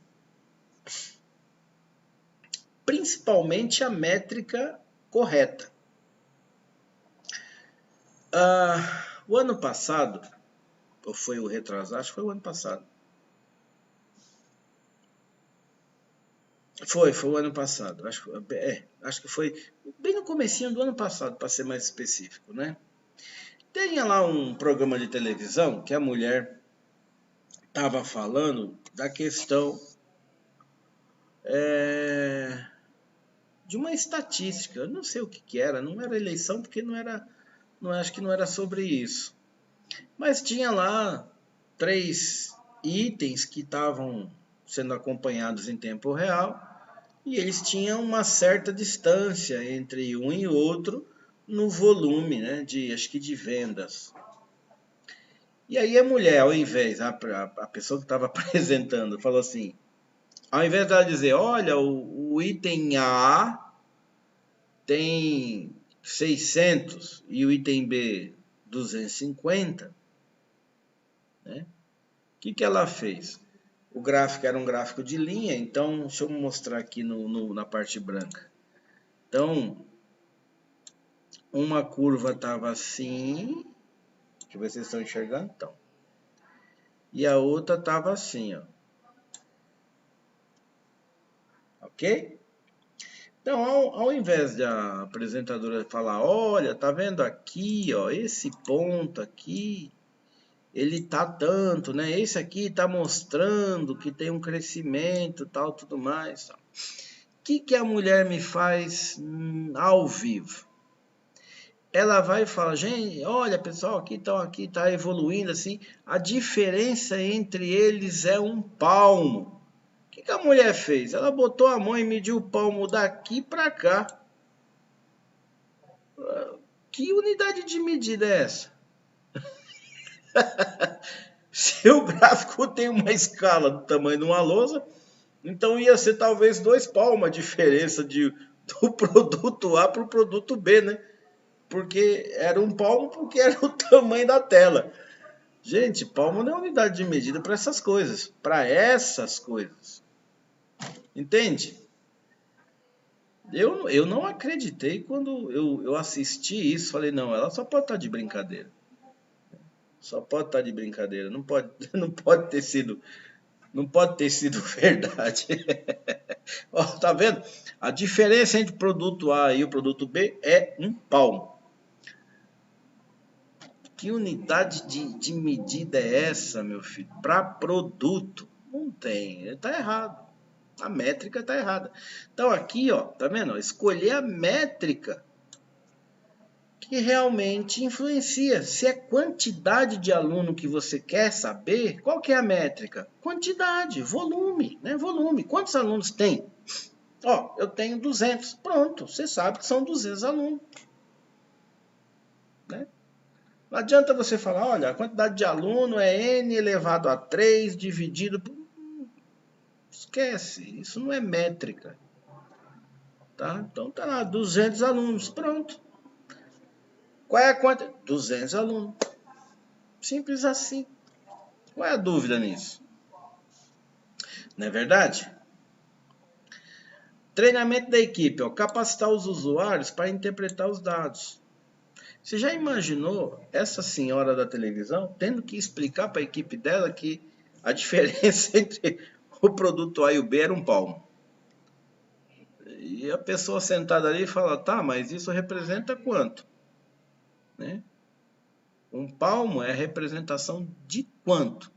Principalmente a métrica correta. O ano passado, ou foi o retrasado? Acho que foi o ano passado. Foi o ano passado. Acho que foi bem no comecinho do ano passado, para ser mais específico, né? Tinha lá um programa de televisão que a mulher estava falando da questão de uma estatística. Eu não sei o que era, não era eleição porque acho que não era sobre isso. Mas tinha lá 3 itens que estavam sendo acompanhados em tempo real e eles tinham uma certa distância entre um e outro no volume, né, acho que de vendas. E aí a mulher, ao invés, a pessoa que estava apresentando, falou assim, ao invés dela dizer, olha, o item A tem 600 e o item B 250, né? O que ela fez? O gráfico era um gráfico de linha, então deixa eu mostrar aqui na parte branca. Então, uma curva estava assim, deixa eu ver se vocês estão enxergando, então. E a outra estava assim, ó. Ok? Então, ao invés da apresentadora falar, olha, tá vendo aqui, ó, esse ponto aqui, ele tá tanto, né? Esse aqui tá mostrando que tem um crescimento, tal, tudo mais. Tal. O que a mulher me faz ao vivo? Ela vai e fala, gente, olha pessoal, aqui tá evoluindo assim, a diferença entre eles é um palmo. O que a mulher fez? Ela botou a mão e mediu o palmo daqui para cá. Que unidade de medida é essa? Se o gráfico tem uma escala do tamanho de uma lousa, então ia ser talvez 2 palmos a diferença do produto A para o produto B, né? Porque era um palmo porque era o tamanho da tela. Gente, palmo não é unidade de medida para essas coisas. Para essas coisas. Entende? Eu não acreditei quando eu assisti isso. Falei, não, ela só pode estar de brincadeira. Só pode estar de brincadeira. Não pode ter sido verdade. Ó, tá vendo? A diferença entre o produto A e o produto B é um palmo. Que unidade de medida é essa, meu filho? Para produto? Não tem. Está errado. A métrica está errada. Então aqui, ó, tá vendo? Escolher a métrica que realmente influencia. Se é quantidade de aluno que você quer saber, qual que é a métrica? Quantidade, volume, né? Volume. Quantos alunos tem? Ó, eu tenho 200. Pronto, você sabe que são 200 alunos. Né? Não adianta você falar, olha, a quantidade de aluno é n elevado a 3 dividido por... Esquece, isso não é métrica. Tá? Então tá lá, 200 alunos, pronto. Qual é a quantidade? 200 alunos. Simples assim. Qual é a dúvida nisso? Não é verdade? Treinamento da equipe, ó, capacitar os usuários para interpretar os dados. Você já imaginou essa senhora da televisão tendo que explicar para a equipe dela que a diferença entre o produto A e o B era um palmo? E a pessoa sentada ali fala, tá, mas isso representa quanto? Né? Um palmo é a representação de quanto?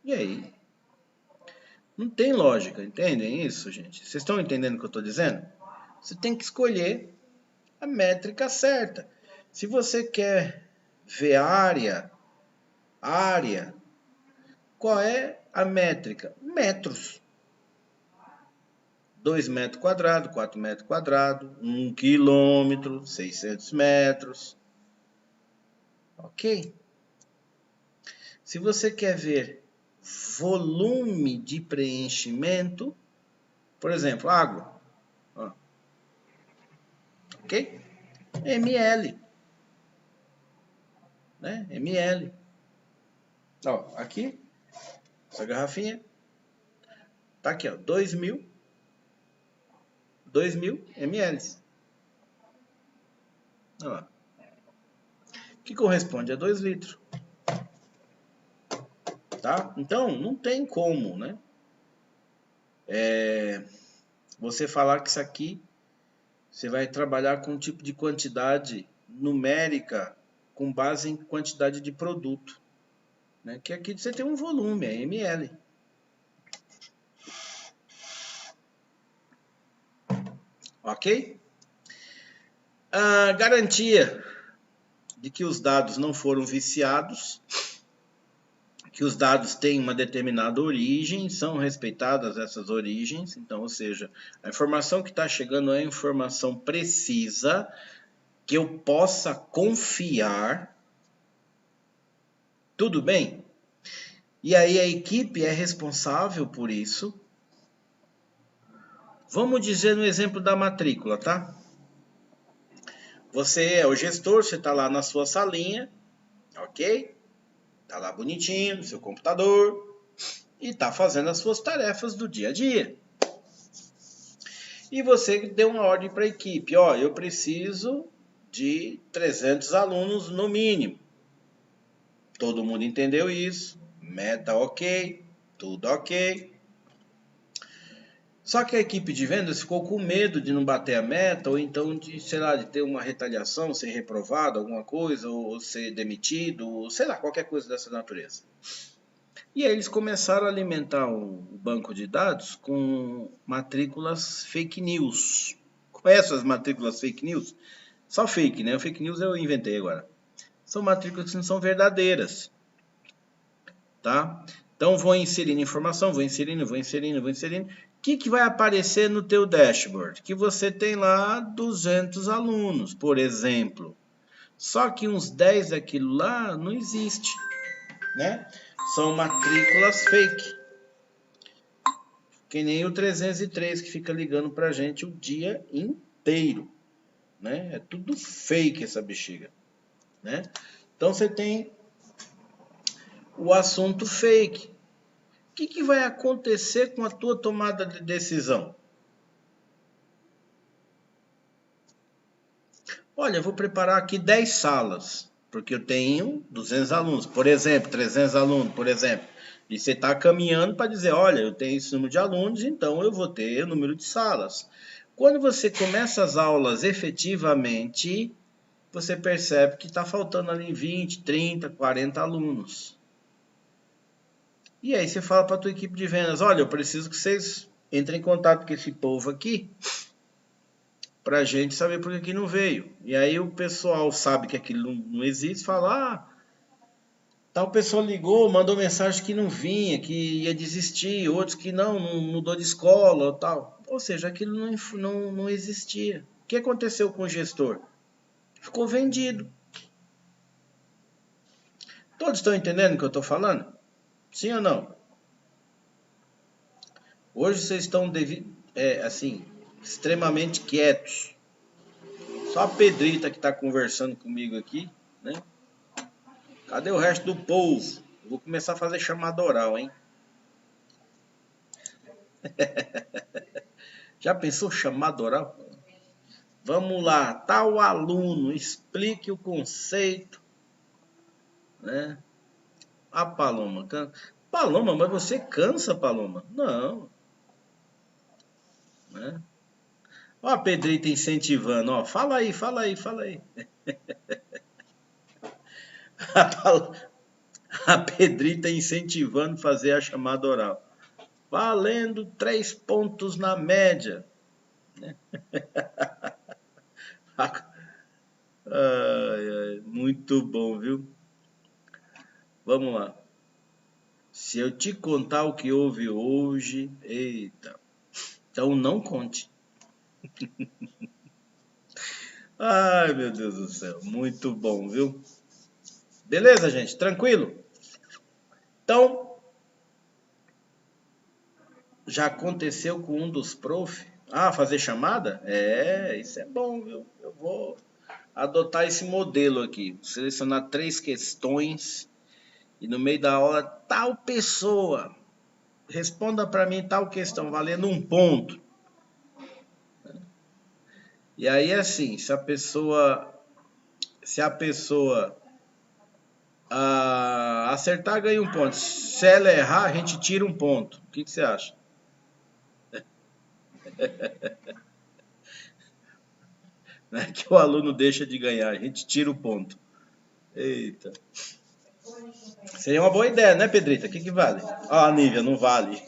E aí? Não tem lógica, entendem isso, gente? Vocês estão entendendo o que eu estou dizendo? Você tem que escolher a métrica certa. Se você quer ver área, qual é a métrica? Metros. 2 metros quadrados, 4 metros quadrados, 1 quilômetro, 600 metros. Ok? Se você quer ver volume de preenchimento, por exemplo, água. Ó. Ok? ml. Né? ml. Ó, aqui, essa garrafinha. Tá aqui, ó, 2.000 ml. Ó, que corresponde a 2 litros. Tá? Então, não tem como, né? Você falar que isso aqui você vai trabalhar com um tipo de quantidade numérica com base em quantidade de produto. Né? Que aqui você tem um volume, é ml. Ok? A garantia de que os dados não foram viciados. que os dados têm uma determinada origem, são respeitadas essas origens, então, ou seja, a informação que está chegando é informação precisa, que eu possa confiar, tudo bem? E aí a equipe é responsável por isso. Vamos dizer no exemplo da matrícula, tá? Você é o gestor, você está lá na sua salinha, ok? Está lá bonitinho no seu computador e está fazendo as suas tarefas do dia a dia. E você deu uma ordem para a equipe, ó, eu preciso de 300 alunos no mínimo. Todo mundo entendeu isso, meta ok, tudo ok. Só que a equipe de vendas ficou com medo de não bater a meta, ou então de, sei lá, de ter uma retaliação, ser reprovado, alguma coisa, ou ser demitido, ou sei lá, qualquer coisa dessa natureza. E aí eles começaram a alimentar o banco de dados com matrículas fake news. Conhece as matrículas fake news? Só fake, né? O fake news eu inventei agora. São matrículas que não são verdadeiras. Tá? Então vou inserindo informação, vou inserindo. O que vai aparecer no teu dashboard? Que você tem lá 200 alunos, por exemplo. Só que uns 10 daquilo lá não existe, né? São matrículas fake. Que nem o 303 que fica ligando pra gente o dia inteiro, né? É tudo fake essa bexiga, né? Então você tem o assunto fake. O que vai acontecer com a tua tomada de decisão? Olha, eu vou preparar aqui 10 salas, porque eu tenho 200 alunos, por exemplo, 300 alunos, por exemplo. E você está caminhando para dizer, olha, eu tenho esse número de alunos, então eu vou ter o número de salas. Quando você começa as aulas efetivamente, você percebe que está faltando ali 20, 30, 40 alunos. E aí você fala para a tua equipe de vendas, olha, eu preciso que vocês entrem em contato com esse povo aqui, para a gente saber por que não veio. E aí o pessoal sabe que aquilo não existe, fala, tal pessoa ligou, mandou mensagem que não vinha, que ia desistir, outros que não mudou de escola, ou tal. Ou seja, aquilo não existia. O que aconteceu com o gestor? Ficou vendido. Todos estão entendendo o que eu estou falando? Sim ou não? Hoje vocês estão assim, extremamente quietos. Só a Pedrita que está conversando comigo aqui, né? Cadê o resto do povo? Vou começar a fazer chamada oral, hein? Já pensou chamada oral? Vamos lá, tal aluno, explique o conceito, né? A Paloma, Paloma, mas você cansa, Paloma? Não. Né? Ó a Pedrita incentivando, ó, fala aí. A Pedrita incentivando fazer a chamada oral. Valendo 3 pontos na média. Ai, muito bom, viu? Vamos lá. Se eu te contar o que houve hoje, eita. Então não conte. Ai, meu Deus do céu, muito bom, viu? Beleza, gente? Tranquilo? Então, já aconteceu com um dos prof? Fazer chamada? Isso é bom, viu? Eu vou adotar esse modelo aqui. Selecionar 3 questões e no meio da aula, tal pessoa, responda para mim tal questão, valendo 1 ponto. E aí, assim, se a pessoa acertar, ganha 1 ponto. Se ela errar, a gente tira 1 ponto. O que você acha? Não é que o aluno deixa de ganhar, a gente tira o ponto. Eita. Seria uma boa ideia, né, Pedrita? O que vale? Nívia, não vale.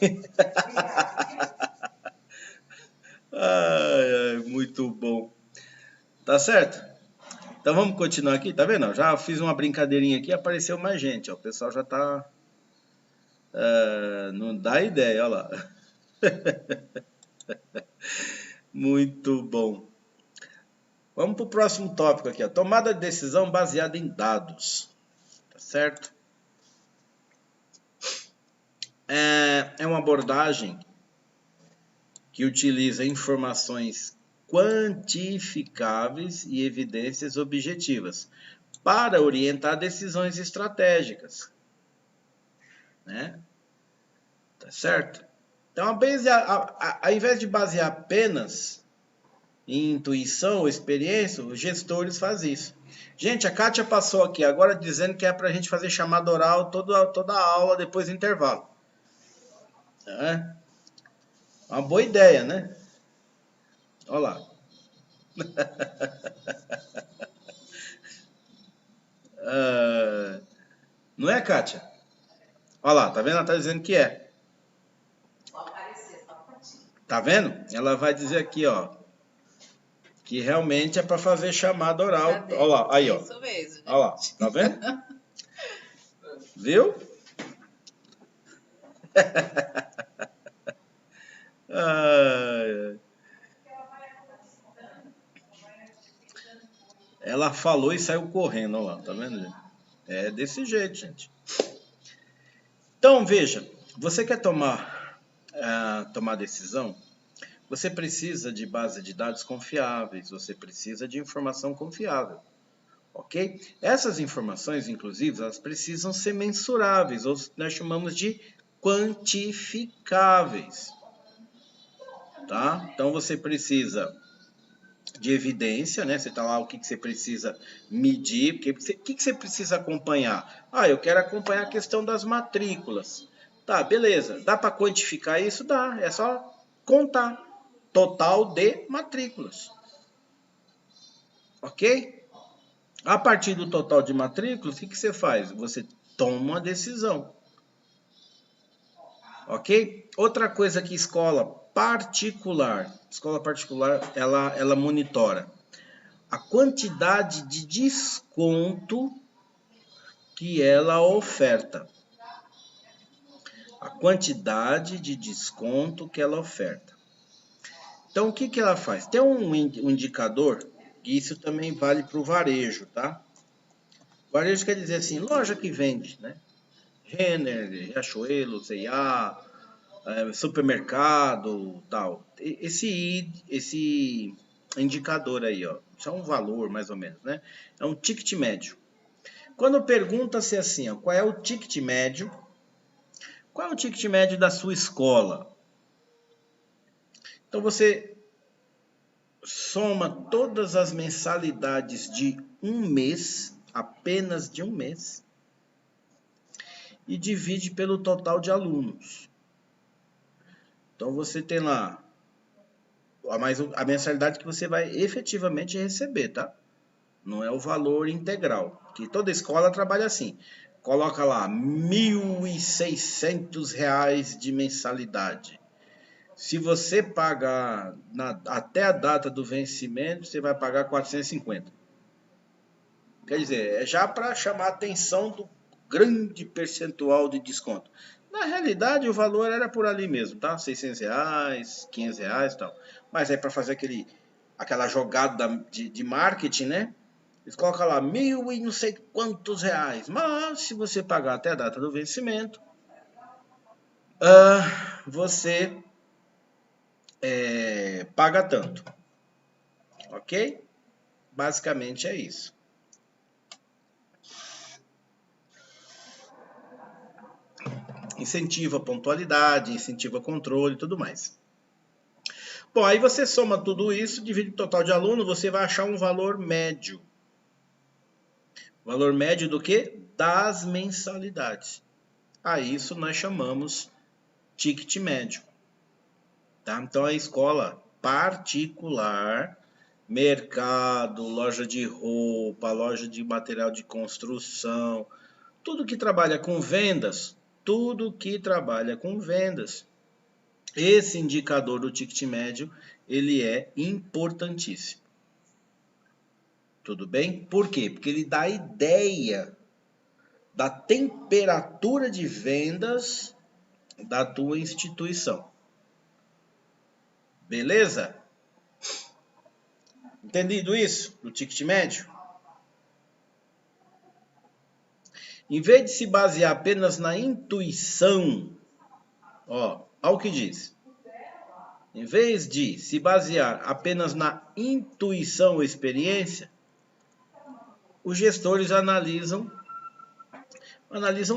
Ai, muito bom. Tá certo? Então vamos continuar aqui, tá vendo? Já fiz uma brincadeirinha aqui, apareceu mais gente, ó. O pessoal já tá Não dá ideia, olha lá. Muito bom. Vamos para o próximo tópico aqui, ó. Tomada de decisão baseada em dados. Tá certo? É uma abordagem que utiliza informações quantificáveis e evidências objetivas para orientar decisões estratégicas, né? Tá certo? Então, ao invés de basear apenas em intuição ou experiência, os gestores fazem isso. Gente, a Kátia passou aqui agora dizendo que é para a gente fazer chamada oral toda a aula depois do intervalo. É uma boa ideia, né? Olha lá. Não é, Kátia? Olha lá, tá vendo? Ela tá dizendo que é. Tá vendo? Ela vai dizer aqui, ó, que realmente é para fazer chamada oral. Olha lá, aí, ó. Isso mesmo. Olha lá, tá vendo? Viu? Ela falou e saiu correndo, olha lá, tá vendo, gente? É desse jeito, gente. Então, veja, você quer tomar decisão, você precisa de base de dados confiáveis, você precisa de informação confiável, ok? Essas informações, inclusive, elas precisam ser mensuráveis, ou nós chamamos de quantificáveis, tá? Então, você precisa de evidência, né? Você tá lá, o que você precisa medir, o que você precisa acompanhar? Ah, eu quero acompanhar a questão das matrículas. Tá, beleza. Dá para quantificar isso? Dá. É só contar. Total de matrículas. Ok? A partir do total de matrículas, o que você faz? Você toma uma decisão. Ok? Outra coisa que escola particular, ela monitora a quantidade de desconto que ela oferta. A quantidade de desconto que ela oferta. Então, o que ela faz? Tem um indicador, e isso também vale para o varejo, tá? Varejo quer dizer assim, loja que vende, né? Renner, Riachuelo, C&A, supermercado, tal. Esse indicador aí, ó, isso é um valor mais ou menos, né? É um ticket médio. Quando pergunta-se assim, ó, qual é o ticket médio? Qual é o ticket médio da sua escola? Então você soma todas as mensalidades de um mês, apenas de um mês, e divide pelo total de alunos. Então você tem lá a mensalidade que você vai efetivamente receber, tá? Não é o valor integral, que toda escola trabalha assim. Coloca lá R$ 1.600 de mensalidade. Se você pagar até a data do vencimento, você vai pagar 450. Quer dizer, é já para chamar a atenção do grande percentual de desconto. Na realidade, o valor era por ali mesmo, tá? R$600, R$500 e tal. Mas é para fazer aquela jogada de marketing, né? Eles colocam lá 1.000 e não sei quantos reais. Mas se você pagar até a data do vencimento, você paga tanto. Ok? Basicamente é isso. Incentiva a pontualidade, incentiva controle e tudo mais. Bom, aí você soma tudo isso, divide o total de aluno, você vai achar um valor médio. Valor médio do quê? Das mensalidades. A isso nós chamamos ticket médio. Tá? Então a escola particular, mercado, loja de roupa, loja de material de construção, tudo que trabalha com vendas, esse indicador do ticket médio, ele é importantíssimo. Tudo bem? Por quê? Porque ele dá a ideia da temperatura de vendas da tua instituição. Beleza? Entendido isso? Do ticket médio? Em vez de se basear apenas na intuição, olha o que diz. Em vez de se basear apenas na intuição ou experiência, os gestores analisam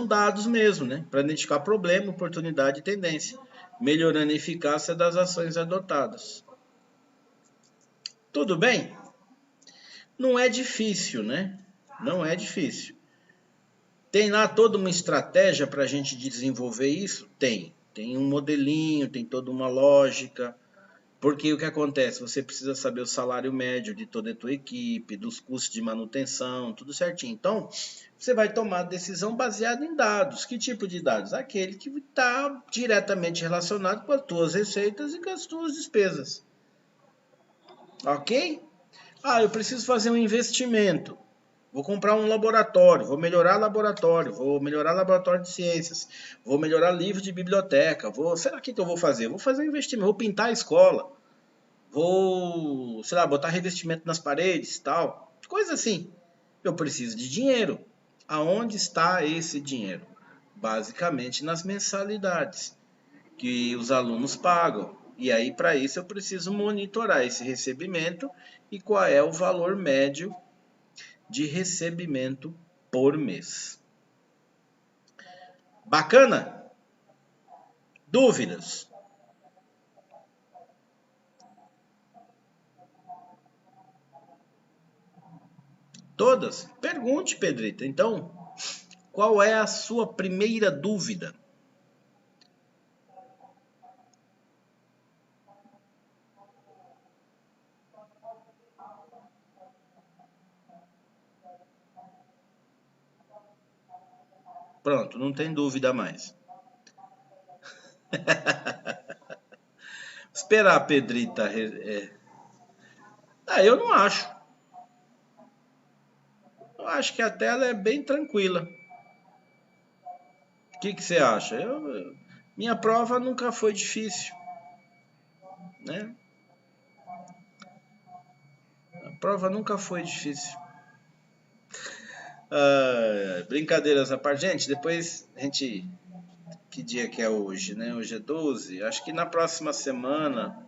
dados mesmo, né? Para identificar problema, oportunidade e tendência, melhorando a eficácia das ações adotadas. Tudo bem? Não é difícil, né? Não é difícil. Tem lá toda uma estratégia para a gente desenvolver isso? Tem. Tem um modelinho, tem toda uma lógica. Porque o que acontece? Você precisa saber o salário médio de toda a tua equipe, dos custos de manutenção, tudo certinho. Então, você vai tomar decisão baseada em dados. Que tipo de dados? Aquele que está diretamente relacionado com as tuas receitas e com as tuas despesas. Ok? Eu preciso fazer um investimento. Vou comprar um laboratório, vou melhorar laboratório de ciências, vou melhorar livro de biblioteca, será que eu vou fazer? Vou fazer um investimento, vou pintar a escola, vou, sei lá, botar revestimento nas paredes, tal, coisa assim. Eu preciso de dinheiro. Aonde está esse dinheiro? Basicamente nas mensalidades que os alunos pagam. E aí, para isso, eu preciso monitorar esse recebimento e qual é o valor médio de recebimento por mês. Bacana? Dúvidas? Todas? Pergunte, Pedrita. Então, qual é a sua primeira dúvida? Pronto, não tem dúvida mais. Esperar a Pedrita. Eu não acho. Eu acho que a tela é bem tranquila. O que você acha? Minha prova nunca foi difícil, né? A prova nunca foi difícil. Brincadeiras à parte. Gente, depois a gente... Que dia que é hoje, né? Hoje é 12. Acho que na próxima semana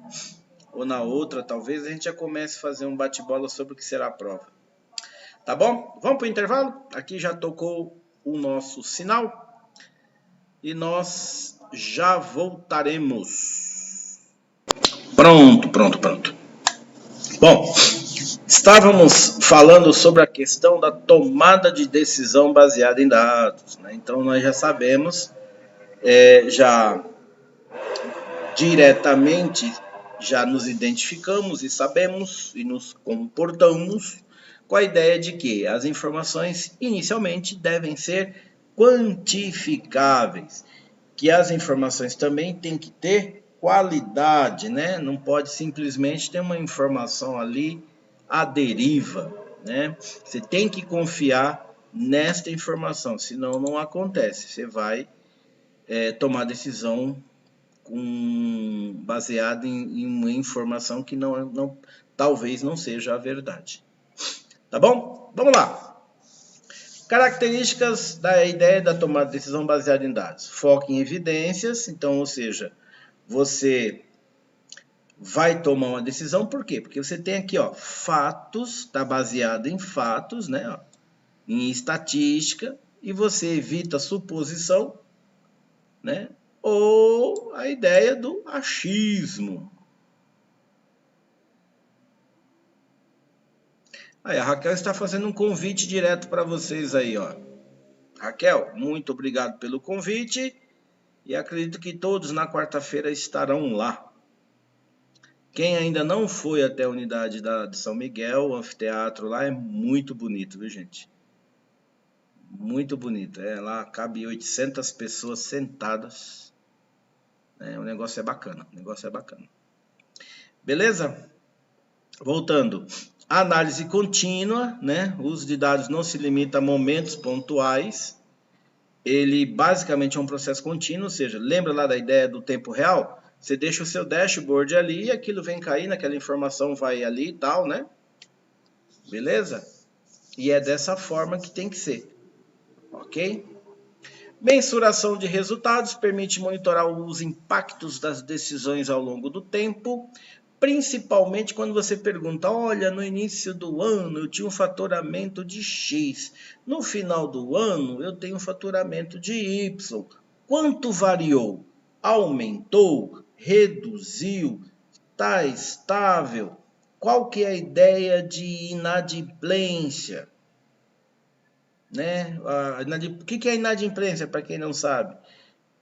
ou na outra, talvez, a gente já comece a fazer um bate-bola sobre o que será a prova. Tá bom? Vamos para o intervalo? Aqui já tocou o nosso sinal. E nós já voltaremos. Pronto. Bom, estávamos falando sobre a questão da tomada de decisão baseada em dados, né? Então, nós já sabemos, já diretamente, já nos identificamos e sabemos e nos comportamos com a ideia de que as informações inicialmente devem ser quantificáveis, que as informações também têm que ter qualidade, né? Não pode simplesmente ter uma informação ali à deriva, né? Você tem que confiar nesta informação, senão não acontece. Você vai tomar decisão baseada em uma informação que talvez não seja a verdade. Tá bom? Vamos lá. Características da ideia da tomada de decisão baseada em dados. Foco em evidências, então, ou seja, você vai tomar uma decisão, por quê? Porque você tem aqui, fatos, está baseado em fatos, né? Em estatística, e você evita suposição, né? Ou a ideia do achismo. Aí, a Raquel está fazendo um convite direto para vocês aí, ó. Raquel, muito obrigado pelo convite e acredito que todos na quarta-feira estarão lá. Quem ainda não foi até a unidade de São Miguel, o anfiteatro lá é muito bonito, viu, gente? Muito bonito. Lá cabe 800 pessoas sentadas. O negócio é bacana, Beleza? Voltando. Análise contínua, né? O uso de dados não se limita a momentos pontuais, ele basicamente é um processo contínuo, ou seja, lembra lá da ideia do tempo real? Você deixa o seu dashboard ali, aquilo vem caindo, aquela informação vai ali e tal, né? Beleza? E é dessa forma que tem que ser, ok? Mensuração de resultados permite monitorar os impactos das decisões ao longo do tempo, principalmente quando você pergunta, olha, no início do ano eu tinha um faturamento de X, no final do ano eu tenho um faturamento de Y. Quanto variou? Aumentou? Reduziu? Está estável? Qual que é a ideia de inadimplência? Né? O que é inadimplência, para quem não sabe?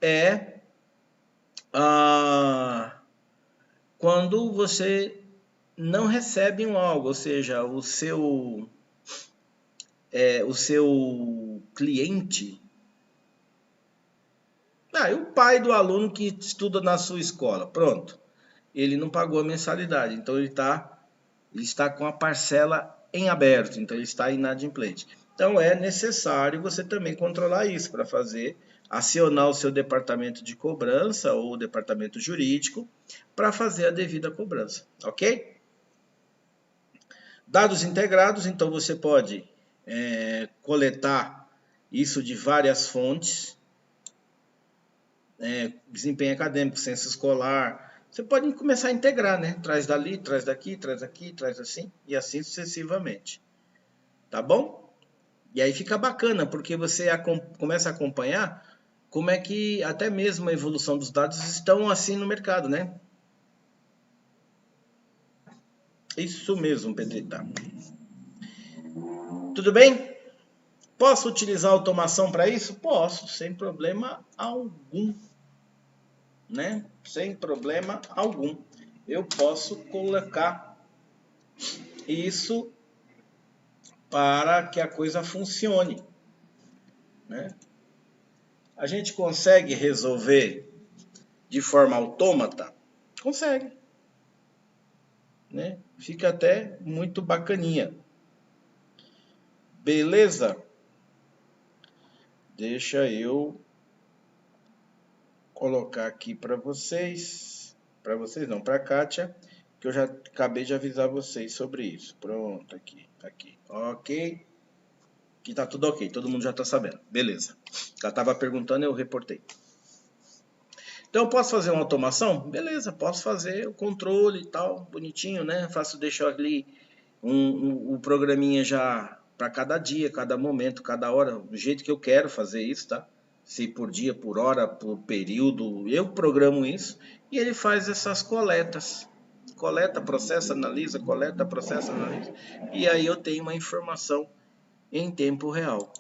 É quando você não recebe um algo, ou seja, o seu cliente, o pai do aluno que estuda na sua escola, pronto, ele não pagou a mensalidade, então ele está com a parcela em aberto, então ele está inadimplente. Então é necessário você também controlar isso para acionar o seu departamento de cobrança ou o departamento jurídico para fazer a devida cobrança, ok? Dados integrados, então você pode coletar isso de várias fontes, desempenho acadêmico, censo escolar, você pode começar a integrar, né? Traz dali, traz daqui, traz aqui, traz assim, e assim sucessivamente. Tá bom? E aí fica bacana, porque você começa a acompanhar como é que até mesmo a evolução dos dados estão assim no mercado, né? Isso mesmo, Pedrita. Tudo bem? Posso utilizar automação para isso? Posso, sem problema algum. Né? Sem problema algum. Eu posso colocar isso para que a coisa funcione. Né? A gente consegue resolver de forma autômata? Consegue. Né? Fica até muito bacaninha. Beleza? Deixa eu colocar aqui para vocês. Para vocês não, para a Kátia, que eu já acabei de avisar vocês sobre isso. Pronto, aqui. Ok. Que tá tudo ok, todo mundo já tá sabendo. Beleza. Ela estava perguntando, eu reportei. Então, eu posso fazer uma automação? Beleza, posso fazer o controle e tal, bonitinho, né? Deixar ali um programinha já para cada dia, cada momento, cada hora, do jeito que eu quero fazer isso, tá? Se por dia, por hora, por período, eu programo isso e ele faz essas coletas. Coleta, processa, analisa, coleta, processa, analisa. E aí eu tenho uma informação em tempo real.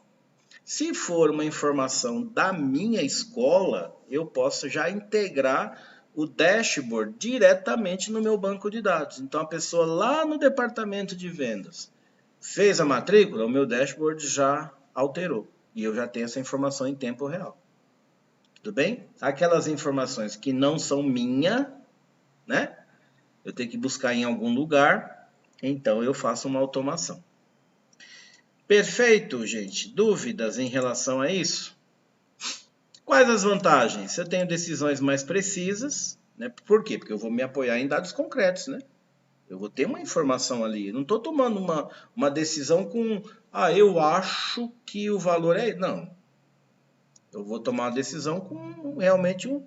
Se for uma informação da minha escola, eu posso já integrar o dashboard diretamente no meu banco de dados. Então, a pessoa lá no departamento de vendas fez a matrícula, o meu dashboard já alterou. E eu já tenho essa informação em tempo real. Tudo bem? Aquelas informações que não são minha, né? Eu tenho que buscar em algum lugar, então eu faço uma automação. Perfeito, gente. Dúvidas em relação a isso? Quais as vantagens? Eu tenho decisões mais precisas, né? Por quê? Porque eu vou me apoiar em dados concretos, né? Eu vou ter uma informação ali. Eu não estou tomando uma decisão com, eu acho que o valor é... Não. Eu vou tomar uma decisão com realmente o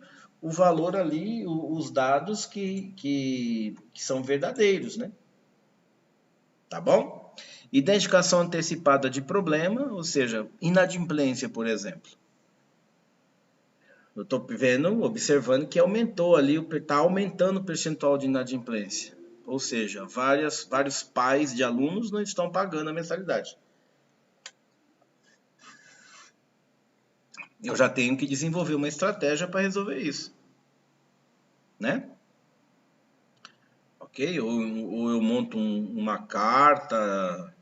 valor ali, os dados que são verdadeiros, né? Tá bom? Identificação antecipada de problema, ou seja, inadimplência, por exemplo. Eu estou observando que aumentou ali, está aumentando o percentual de inadimplência. Ou seja, vários pais de alunos não estão pagando a mensalidade. Eu já tenho que desenvolver uma estratégia para resolver isso. Né? Ok? Ou eu monto uma carta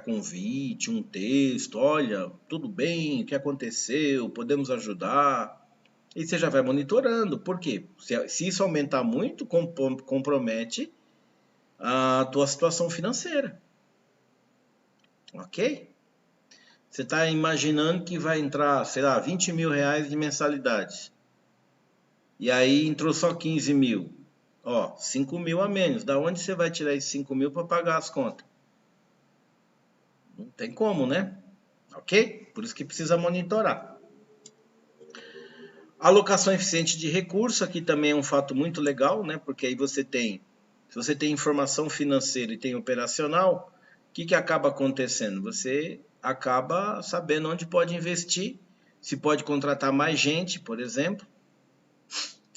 convite, um texto, olha, tudo bem, o que aconteceu, podemos ajudar. E você já vai monitorando. Por quê? Se isso aumentar muito, compromete a tua situação financeira. Ok? Você está imaginando que vai entrar, sei lá, 20 mil reais de mensalidade. E aí entrou só 15 mil. Ó, 5 mil a menos. Da onde você vai tirar esses 5 mil para pagar as contas? Não tem como, né? Ok? Por isso que precisa monitorar. Alocação eficiente de recurso, aqui também é um fato muito legal, né? Porque aí você tem, se você tem informação financeira e tem operacional, o que acaba acontecendo? Você acaba sabendo onde pode investir, se pode contratar mais gente, por exemplo.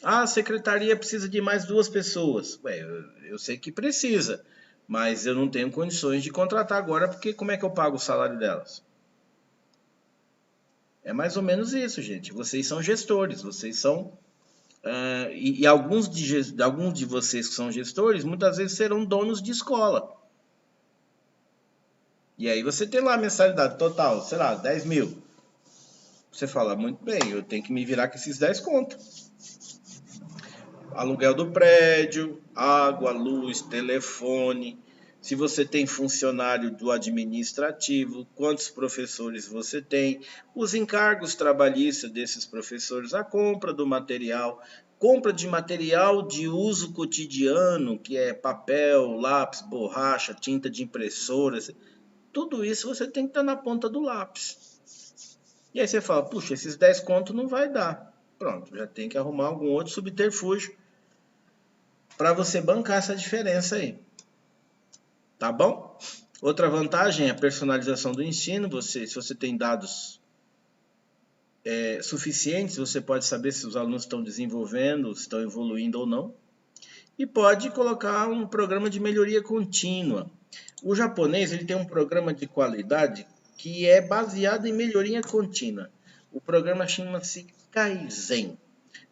Ah, a secretaria precisa de mais 2 pessoas. Ué, eu sei que precisa, mas eu não tenho condições de contratar agora, porque como é que eu pago o salário delas? É mais ou menos isso, gente. Vocês são gestores, vocês são... e alguns de vocês que são gestores, muitas vezes serão donos de escola. E aí você tem lá a mensalidade total, sei lá, 10 mil. Você fala, muito bem, eu tenho que me virar com esses 10 contos. Aluguel do prédio, água, luz, telefone. Se você tem funcionário do administrativo, quantos professores você tem, os encargos trabalhistas desses professores, a compra do material, compra de material de uso cotidiano, que é papel, lápis, borracha, tinta de impressora, tudo isso você tem que estar na ponta do lápis. E aí você fala, puxa, esses 10 contos não vai dar. Pronto, já tem que arrumar algum outro subterfúgio para você bancar essa diferença aí. Tá bom? Outra vantagem é a personalização do ensino. Se você tem dados suficientes, você pode saber se os alunos estão desenvolvendo, se estão evoluindo ou não. E pode colocar um programa de melhoria contínua. O japonês ele tem um programa de qualidade que é baseado em melhoria contínua. O programa chama-se Kaizen.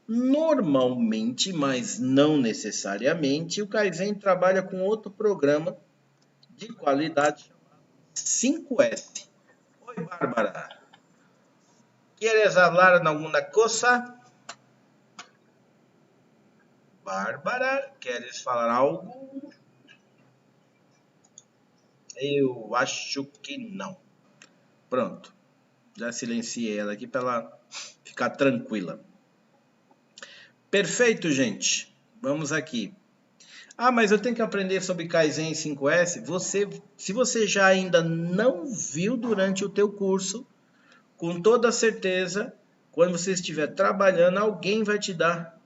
Normalmente, mas não necessariamente, o Kaizen trabalha com outro programa de qualidade chamado 5S. Oi, Bárbara. ¿Quieres hablar en alguna cosa? Bárbara, queres falar algo? Eu acho que não. Pronto. Já silenciei ela aqui para ela ficar tranquila. Perfeito, gente. Vamos aqui. Ah, mas eu tenho que aprender sobre Kaizen 5S. Se você já ainda não viu durante o teu curso, com toda certeza, quando você estiver trabalhando, alguém vai te dar,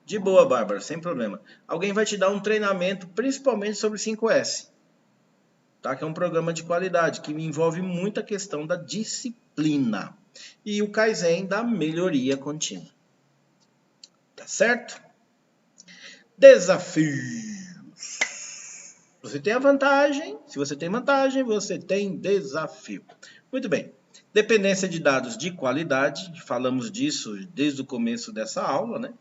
de boa, Bárbara, sem problema, alguém vai te dar um treinamento, principalmente sobre 5S. Tá? Que é um programa de qualidade, que envolve muita questão da disciplina. E o Kaizen da melhoria contínua. Tá certo? Desafios. Você tem a vantagem, se você tem vantagem, você tem desafio. Muito bem. Dependência de dados de qualidade, falamos disso desde o começo dessa aula, né?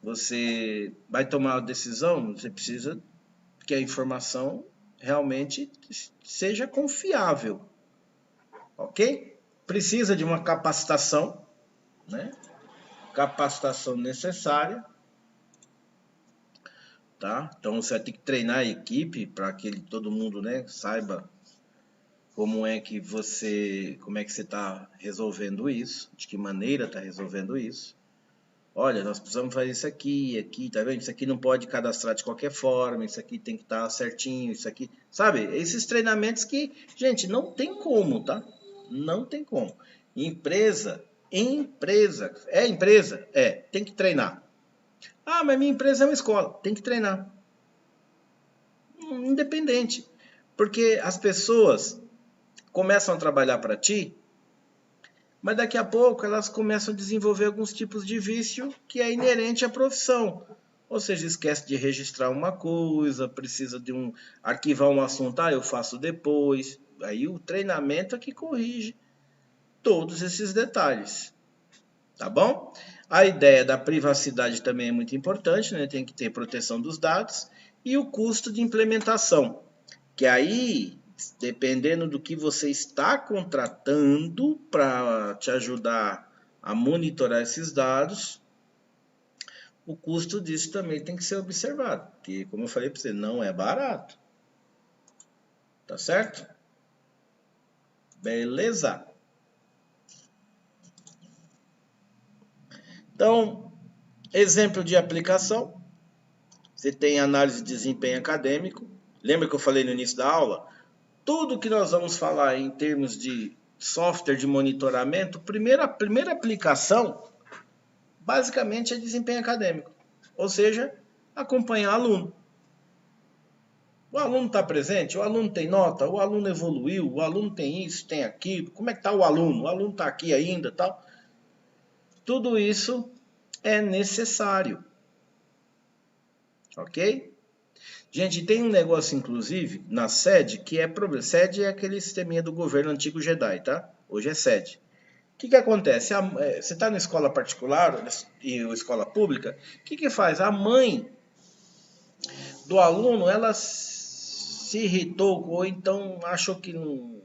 Você vai tomar uma decisão, você precisa que a informação realmente seja confiável, ok? Precisa de uma capacitação, né? Capacitação necessária, tá? Então você vai ter que treinar a equipe para que todo mundo, né, saiba como é que você está resolvendo isso, de que maneira está resolvendo isso. Olha, nós precisamos fazer isso aqui, tá vendo? Isso aqui não pode cadastrar de qualquer forma, isso aqui tem que estar certinho, isso aqui, sabe? Esses treinamentos que, gente, não tem como, tá? Não tem como. Empresa, tem que treinar. Ah, mas minha empresa é uma escola, tem que treinar. Independente, porque as pessoas começam a trabalhar para ti, mas daqui a pouco elas começam a desenvolver alguns tipos de vício que é inerente à profissão. Ou seja, esquece de registrar uma coisa, precisa de arquivar um assunto, eu faço depois. Aí o treinamento é que corrige todos esses detalhes. Tá bom? A ideia da privacidade também é muito importante, né? Tem que ter proteção dos dados. E o custo de implementação, que aí, dependendo do que você está contratando para te ajudar a monitorar esses dados, o custo disso também tem que ser observado, porque, como eu falei para você, não é barato. Tá certo? Beleza? Então, exemplo de aplicação. Você tem análise de desempenho acadêmico. Lembra que eu falei no início da aula? Tudo que nós vamos falar em termos de software de monitoramento, a primeira aplicação, basicamente, é desempenho acadêmico. Ou seja, acompanhar aluno. O aluno está presente? O aluno tem nota? O aluno evoluiu? O aluno tem isso, tem aquilo? Como é que está o aluno? O aluno está aqui ainda, tal? Tudo isso é necessário. Ok? Gente, tem um negócio, inclusive, na SED, que é problema. SED é aquele sisteminha do governo antigo Jedi, tá? Hoje é SED. O que acontece? Você está na escola particular e escola pública, o que faz? A mãe do aluno, ela se irritou ou então achou que não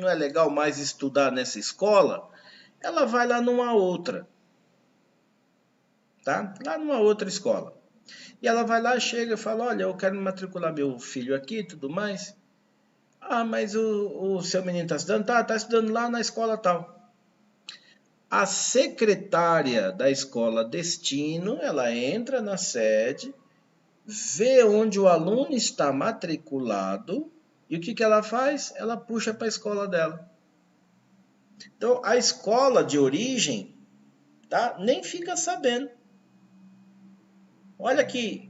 é legal mais estudar nessa escola, ela vai lá numa outra, tá? Lá numa outra escola. E ela vai lá, chega e fala, olha, eu quero matricular meu filho aqui e tudo mais. Ah, mas o seu menino está estudando? Tá estudando lá na escola tal. A secretária da escola destino, ela entra na sede, vê onde o aluno está matriculado e o que ela faz? Ela puxa para a escola dela. Então, a escola de origem, tá? Nem fica sabendo. Olha que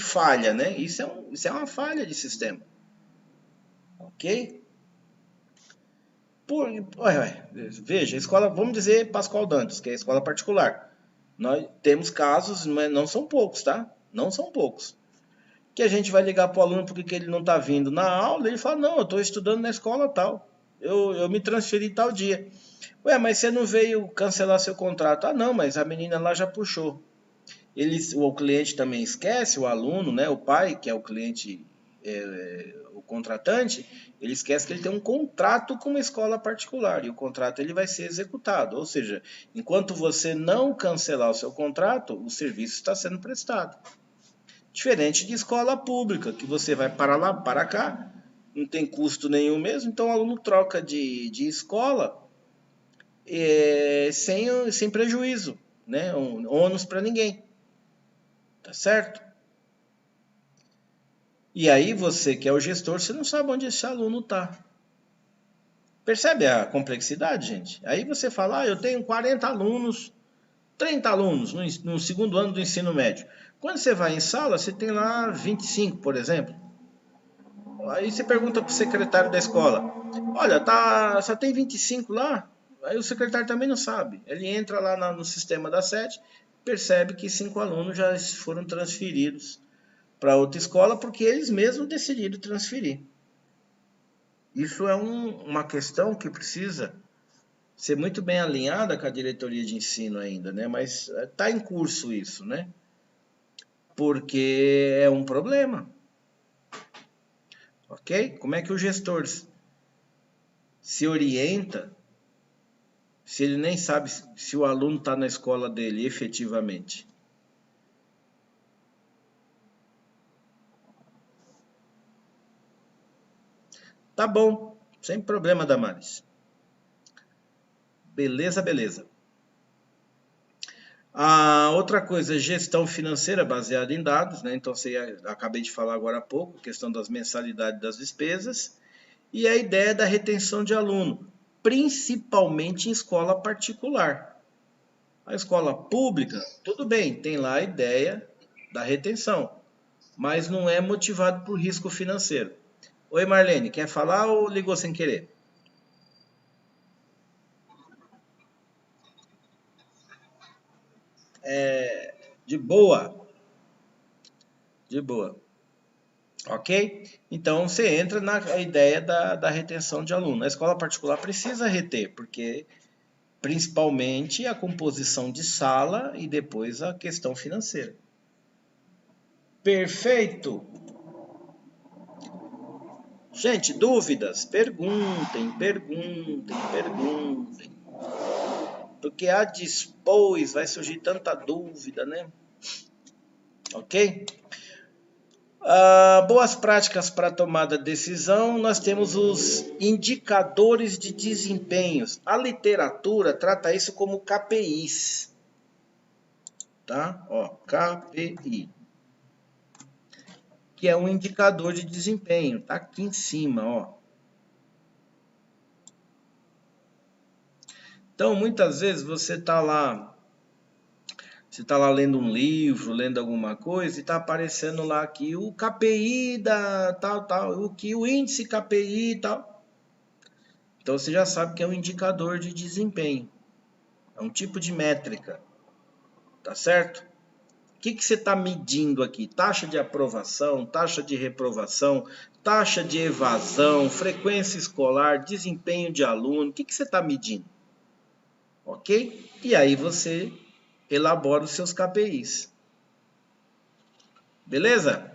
falha, né? Isso é uma falha de sistema. Ok? Veja, a escola, vamos dizer Pascoal Dantas, que é a escola particular. Nós temos casos, mas não são poucos, tá? Não são poucos. Que a gente vai ligar para o aluno porque ele não está vindo na aula, ele fala, não, eu estou estudando na escola tal. Eu me transferi tal dia. Ué, mas você não veio cancelar seu contrato? Ah, não, mas a menina lá já puxou. O cliente também esquece, o aluno, né, o pai, que é o cliente, o contratante, ele esquece que ele tem um contrato com uma escola particular e o contrato ele vai ser executado. Ou seja, enquanto você não cancelar o seu contrato, o serviço está sendo prestado. Diferente de escola pública, que você vai para lá, para cá, não tem custo nenhum mesmo, então o aluno troca de escola sem prejuízo, né? Ônus para ninguém. Tá certo? E aí você que é o gestor, você não sabe onde esse aluno está. Percebe a complexidade, gente? Aí você fala, eu tenho 40 alunos, 30 alunos no segundo ano do ensino médio. Quando você vai em sala, você tem lá 25, por exemplo. Aí você pergunta para o secretário da escola, olha, só tem 25 lá? Aí o secretário também não sabe. Ele entra lá no sistema da sede, percebe que 5 alunos já foram transferidos para outra escola porque eles mesmos decidiram transferir. Isso é uma questão que precisa ser muito bem alinhada com a diretoria de ensino ainda, né? Mas está em curso isso, né? Porque é um problema. Ok? Como é que o gestor se orienta se ele nem sabe se o aluno está na escola dele efetivamente? Tá bom, sem problema, Damares. Beleza, beleza. A outra coisa é gestão financeira baseada em dados, né? Então, acabei de falar agora há pouco, questão das mensalidades das despesas. E a ideia da retenção de aluno, principalmente em escola particular. A escola pública, tudo bem, tem lá a ideia da retenção, mas não é motivado por risco financeiro. Oi, Marlene, quer falar ou ligou sem querer? De boa, de boa. Ok? Então você entra na ideia da retenção de aluno. A escola particular precisa reter, porque principalmente a composição de sala e depois a questão financeira. Perfeito! Gente, dúvidas? Perguntem, perguntem, perguntem. Porque a dispôs vai surgir tanta dúvida, né? Ok? Boas práticas para tomada de decisão, nós temos os indicadores de desempenhos. A literatura trata isso como KPIs, tá? Ó, KPI, que é um indicador de desempenho, tá aqui em cima, ó. Então, muitas vezes você está lá lendo um livro, lendo alguma coisa, e está aparecendo lá aqui o KPI da tal, o índice KPI e tal. Então você já sabe que é um indicador de desempenho. É um tipo de métrica. Tá certo? O que você está medindo aqui? Taxa de aprovação, taxa de reprovação, taxa de evasão, frequência escolar, desempenho de aluno. O que você está medindo? Ok? E aí você elabora os seus KPIs. Beleza?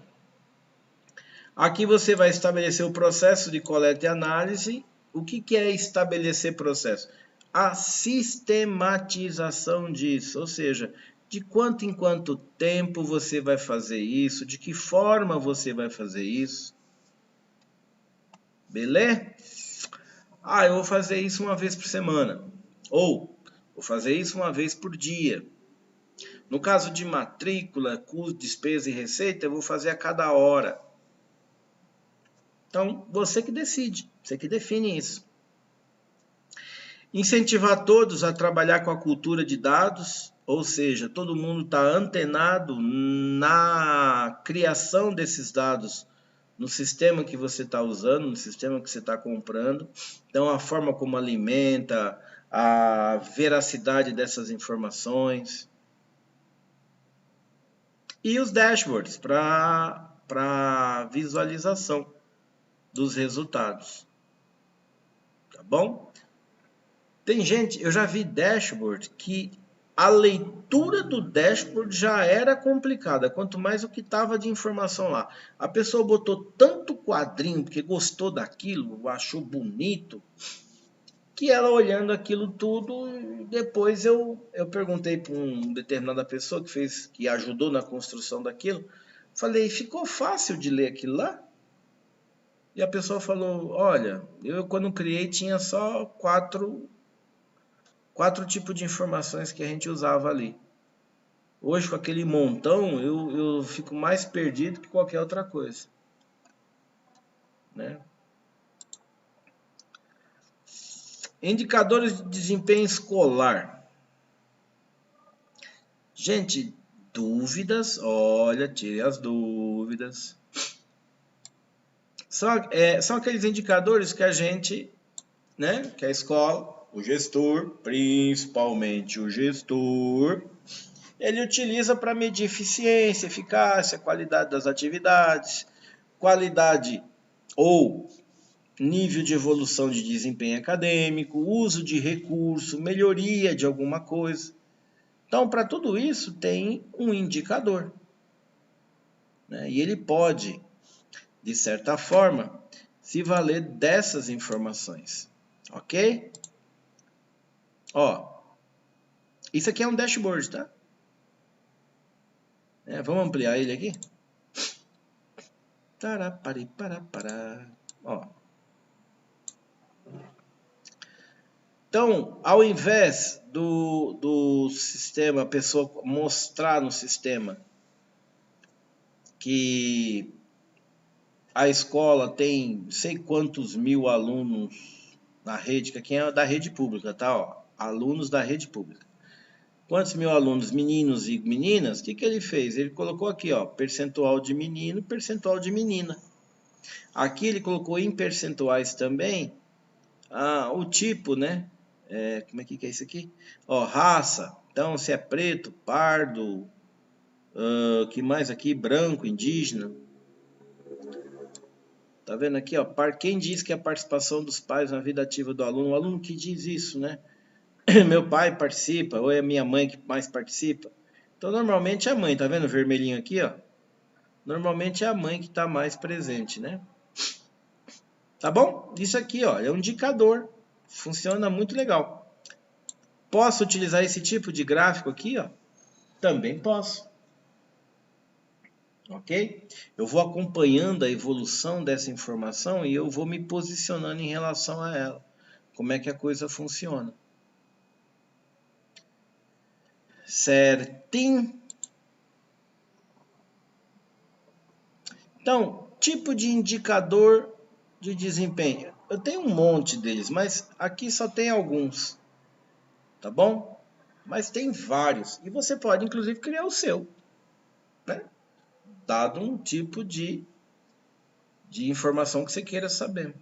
Aqui você vai estabelecer o processo de coleta e análise. O que é estabelecer processo? A sistematização disso, ou seja, de quanto em quanto tempo você vai fazer isso, de que forma você vai fazer isso. Beleza? Eu vou fazer isso uma vez por semana. Ou, vou fazer isso uma vez por dia. No caso de matrícula, custo, despesa e receita, eu vou fazer a cada hora. Então, você que decide, você que define isso. Incentivar todos a trabalhar com a cultura de dados, ou seja, todo mundo está antenado na criação desses dados no sistema que você está usando, no sistema que você está comprando. Então, a forma como alimenta, a veracidade dessas informações. E os dashboards para visualização dos resultados. Tá bom? Tem gente, eu já vi dashboard que a leitura do dashboard já era complicada, quanto mais o que estava de informação lá. A pessoa botou tanto quadrinho porque gostou daquilo, achou bonito, que ela olhando aquilo tudo, depois eu perguntei para uma determinada pessoa que ajudou na construção daquilo, falei, ficou fácil de ler aquilo lá? E a pessoa falou, olha, eu quando criei tinha só quatro tipos de informações que a gente usava ali. Hoje, com aquele montão, eu fico mais perdido que qualquer outra coisa. Né? Indicadores de desempenho escolar. Gente, dúvidas, olha, tire as dúvidas. São aqueles indicadores que a gente, né, que a escola, o gestor, principalmente o gestor, ele utiliza para medir eficiência, eficácia, qualidade das atividades, qualidade ou nível de evolução de desempenho acadêmico, uso de recurso, melhoria de alguma coisa. Então, para tudo isso, tem um indicador. Né? E ele pode, de certa forma, se valer dessas informações. Ok? Ó, isso aqui é um dashboard, tá? Vamos ampliar ele aqui? Ó. Então, ao invés do sistema, a pessoa mostrar no sistema que a escola tem não sei quantos mil alunos na rede, que aqui é da rede pública, tá? Ó, alunos da rede pública. Quantos mil alunos, meninos e meninas? O que ele fez? Ele colocou aqui, ó, percentual de menino, percentual de menina. Aqui ele colocou em percentuais também o tipo, né? Como é que é isso aqui? Ó, raça. Então, se é preto, pardo, que mais aqui? Branco, indígena. Tá vendo aqui, ó? Quem diz que a participação dos pais na vida ativa do aluno? O aluno que diz isso, né? Meu pai participa, ou é minha mãe que mais participa. Então, normalmente é a mãe, tá vendo o vermelhinho aqui, ó? Normalmente é a mãe que está mais presente, né? Tá bom? Isso aqui, ó, é um indicador. Funciona muito legal. Posso utilizar esse tipo de gráfico aqui, ó? Também posso. ok? Eu vou acompanhando a evolução dessa informação e eu vou me posicionando em relação a ela. Como é que a coisa funciona. Certinho? Então, tipo de indicador de desempenho. Eu tenho um monte deles, mas aqui só tem alguns. Tá bom? Mas tem vários. E você pode, inclusive, criar o seu. Né? Dado um tipo de informação que você queira saber.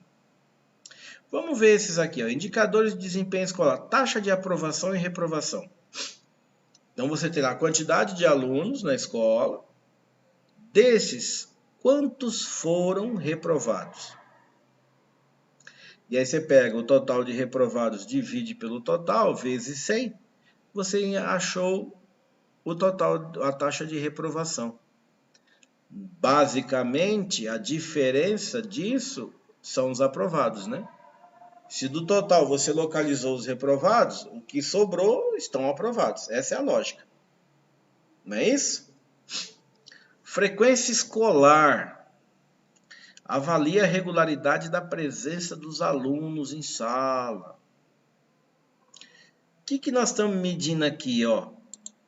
Vamos ver esses aqui, ó. Indicadores de desempenho escolar, taxa de aprovação e reprovação. Então você terá a quantidade de alunos na escola. Desses, quantos foram reprovados? E aí você pega o total de reprovados, divide pelo total, vezes 100, você achou o total, a taxa de reprovação. Basicamente, a diferença disso são os aprovados, né? Se do total você localizou os reprovados, o que sobrou estão aprovados. Essa é a lógica. Não é isso? Frequência escolar. Avalia a regularidade da presença dos alunos em sala. O que nós estamos medindo aqui, ó?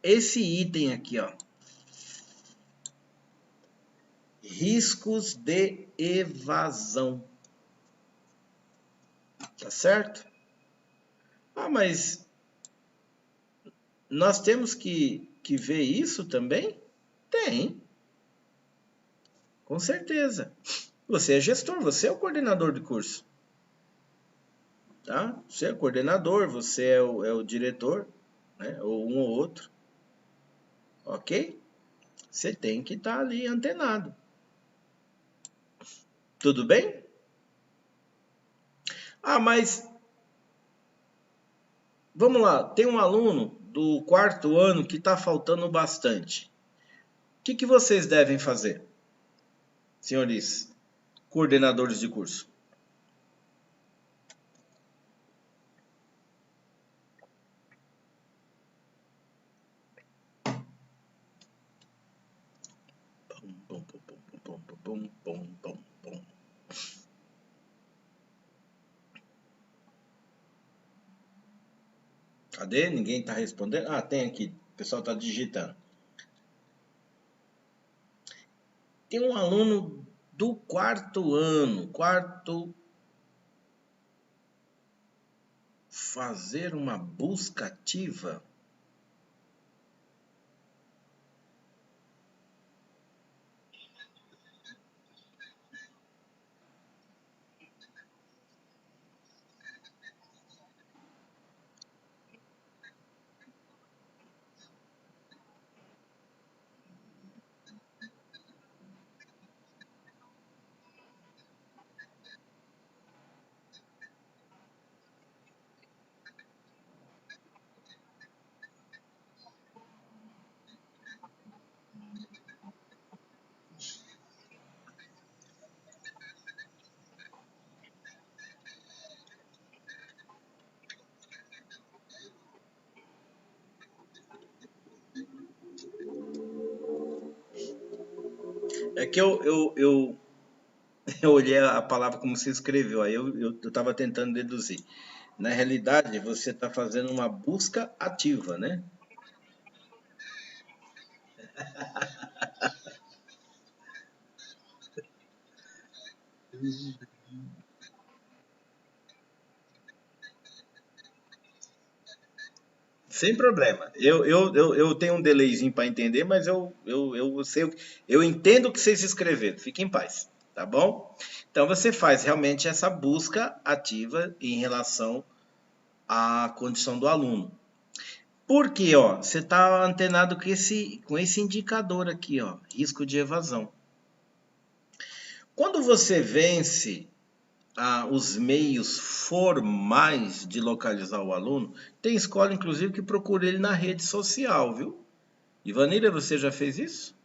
Esse item aqui, ó. Riscos de evasão. Tá certo? Ah, mas nós temos que ver isso também? Tem. Com certeza. Você é gestor, você é o coordenador de curso. Tá? Você é o coordenador, você é o diretor, né? Ou um ou outro. Ok? Você tem que estar ali antenado. Tudo bem? Ah, mas vamos lá, tem um aluno do 4º ano que está faltando bastante. O que vocês devem fazer, senhores coordenadores de curso? Cadê? Ninguém está respondendo? Ah, tem aqui. O pessoal está digitando. Tem um aluno do 4º ano. Fazer uma busca ativa. É que eu olhei a palavra como você escreveu, aí eu estava tentando deduzir. Na realidade, você está fazendo uma busca ativa, né? Sem problema. Eu tenho um delayzinho para entender, mas eu sei, eu entendo o que vocês escreveram. Fique em paz, tá bom? Então você faz realmente essa busca ativa em relação à condição do aluno. Por quê? Ó, você está antenado com esse indicador aqui, ó, risco de evasão. Quando você vence os meios formais de localizar o aluno, tem escola, inclusive, que procura ele na rede social, viu? Ivanira, você já fez isso?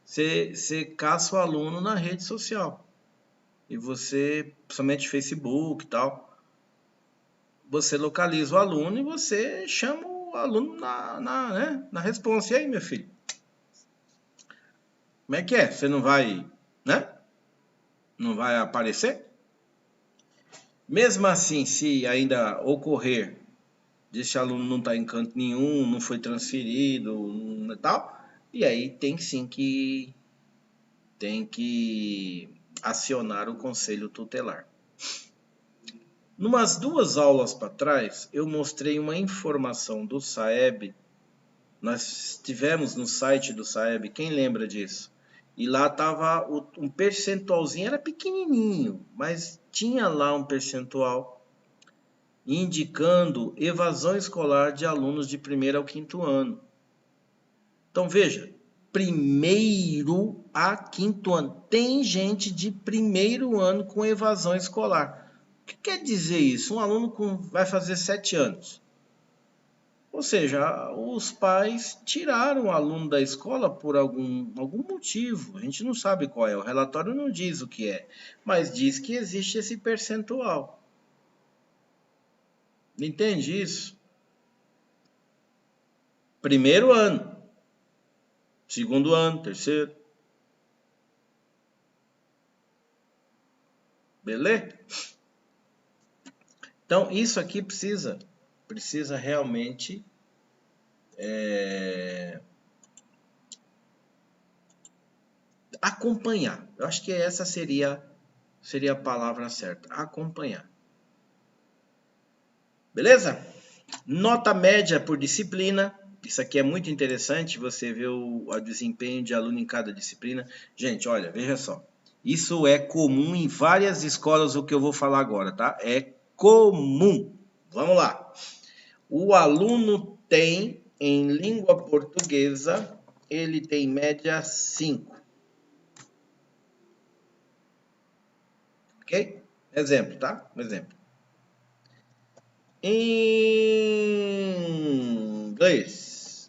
Você caça o aluno na rede social. E você, principalmente Facebook e tal, você localiza o aluno e você chama o aluno na responsa. E aí, meu filho? Como é que é? Você não vai, né? Não vai aparecer? Mesmo assim, se ainda ocorrer desse aluno não está em canto nenhum, não foi transferido e tal, e aí tem sim que acionar o conselho tutelar. Numas 2 aulas para trás, eu mostrei uma informação do SAEB. Nós tivemos no site do SAEB, quem lembra disso? E lá estava um percentualzinho, era pequenininho, mas tinha lá um percentual indicando evasão escolar de alunos de 1º ao 5º ano. Então veja, 1º a 5º ano. Tem gente de 1º ano com evasão escolar. O que quer dizer isso? Um aluno vai fazer 7 anos. Ou seja, os pais tiraram o aluno da escola por algum motivo. A gente não sabe qual é. O relatório não diz o que é, mas diz que existe esse percentual. Entende isso? 1º ano, 2º ano, 3º. Beleza? Então, isso aqui precisa realmente acompanhar. Eu acho que essa seria a palavra certa, acompanhar. Beleza? Nota média por disciplina. Isso aqui é muito interessante, você vê o desempenho de aluno em cada disciplina. Gente, olha, veja só. Isso é comum em várias escolas, o que eu vou falar agora, tá? É comum. Vamos lá. O aluno tem, em língua portuguesa, ele tem média 5. Ok? Exemplo, tá? Um exemplo. Em inglês,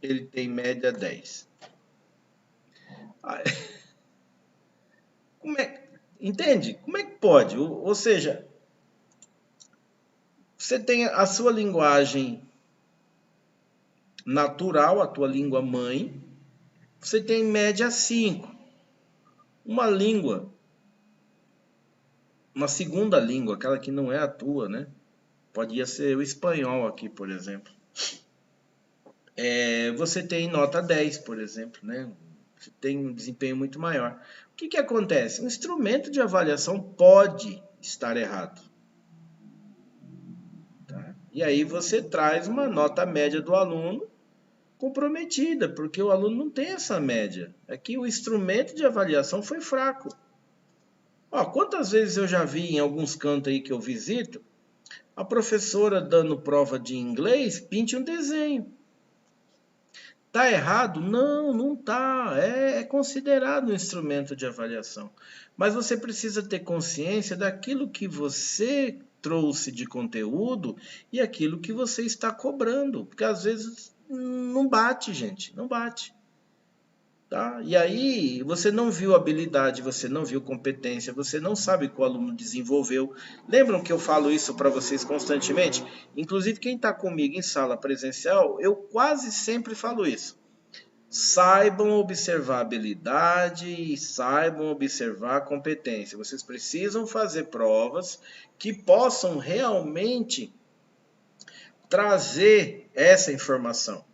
ele tem média 10. Entende? Como é que pode? Ou seja, você tem a sua linguagem natural, a tua língua mãe, você tem média 5. Uma língua, uma segunda língua, aquela que não é a tua, né? Podia ser o espanhol aqui, por exemplo. Você tem nota 10, por exemplo, né? Você tem um desempenho muito maior. O que acontece? Um instrumento de avaliação pode estar errado. Tá? E aí você traz uma nota média do aluno comprometida, porque o aluno não tem essa média. Aqui o instrumento de avaliação foi fraco. Ó, quantas vezes eu já vi em alguns cantos aí que eu visito, a professora dando prova de inglês, pinte um desenho. Tá errado? Não, não tá. É considerado um instrumento de avaliação. Mas você precisa ter consciência daquilo que você trouxe de conteúdo e aquilo que você está cobrando. Porque às vezes não bate, gente. Não bate. Tá? E aí você não viu habilidade, você não viu competência, você não sabe o que o aluno desenvolveu. Lembram que eu falo isso para vocês constantemente? Inclusive quem está comigo em sala presencial, eu quase sempre falo isso. Saibam observar a habilidade e saibam observar a competência. Vocês precisam fazer provas que possam realmente trazer essa informação.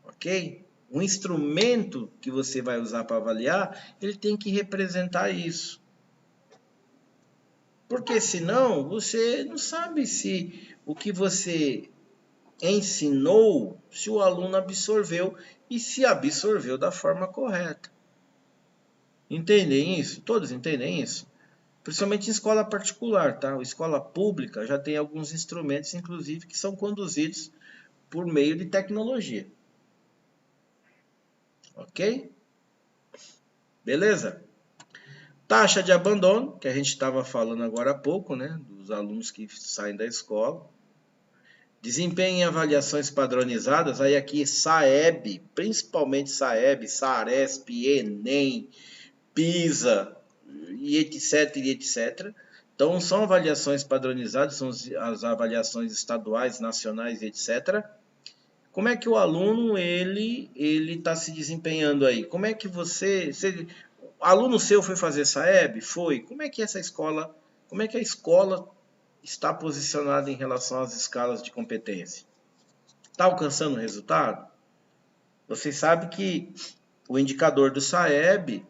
Ok? O instrumento que você vai usar para avaliar, ele tem que representar isso. Porque senão, você não sabe se o que você ensinou, se o aluno absorveu e se absorveu da forma correta. Entendem isso? Todos entendem isso? Principalmente em escola particular, tá? A escola pública já tem alguns instrumentos, inclusive, que são conduzidos por meio de tecnologia. Ok? Beleza? Taxa de abandono, que a gente estava falando agora há pouco, né? Dos alunos que saem da escola. Desempenho em avaliações padronizadas, aí aqui SAEB, principalmente SAEB, SARESP, ENEM, PISA, e etc, e etc. Então, são avaliações padronizadas, são as avaliações estaduais, nacionais, etc. Como é que o aluno ele está se desempenhando aí? Como é que aluno seu foi fazer SAEB? Foi. Como é que como é que a escola está posicionada em relação às escalas de competência? Está alcançando o resultado? Vocês sabem que o indicador do SAEB,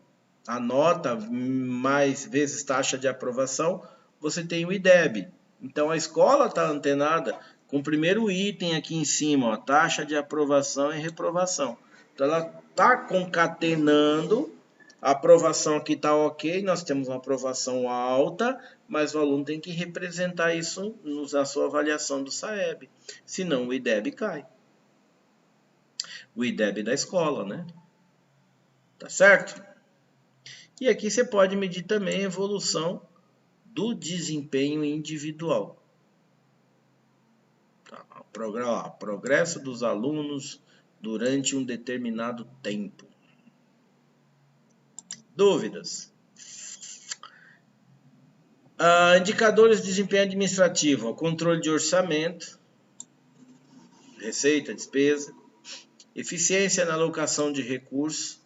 a nota mais vezes taxa de aprovação, você tem o IDEB. Então a escola está antenada com o primeiro item aqui em cima, ó, taxa de aprovação e reprovação. Então ela está concatenando, a aprovação aqui está ok, nós temos uma aprovação alta, mas o aluno tem que representar isso na sua avaliação do SAEB, senão o IDEB cai. O IDEB da escola, né? Tá certo? E aqui você pode medir também a evolução do desempenho individual. Tá? Progresso dos alunos durante um determinado tempo. Dúvidas? Indicadores de desempenho administrativo. Controle de orçamento, receita, despesa, eficiência na alocação de recursos.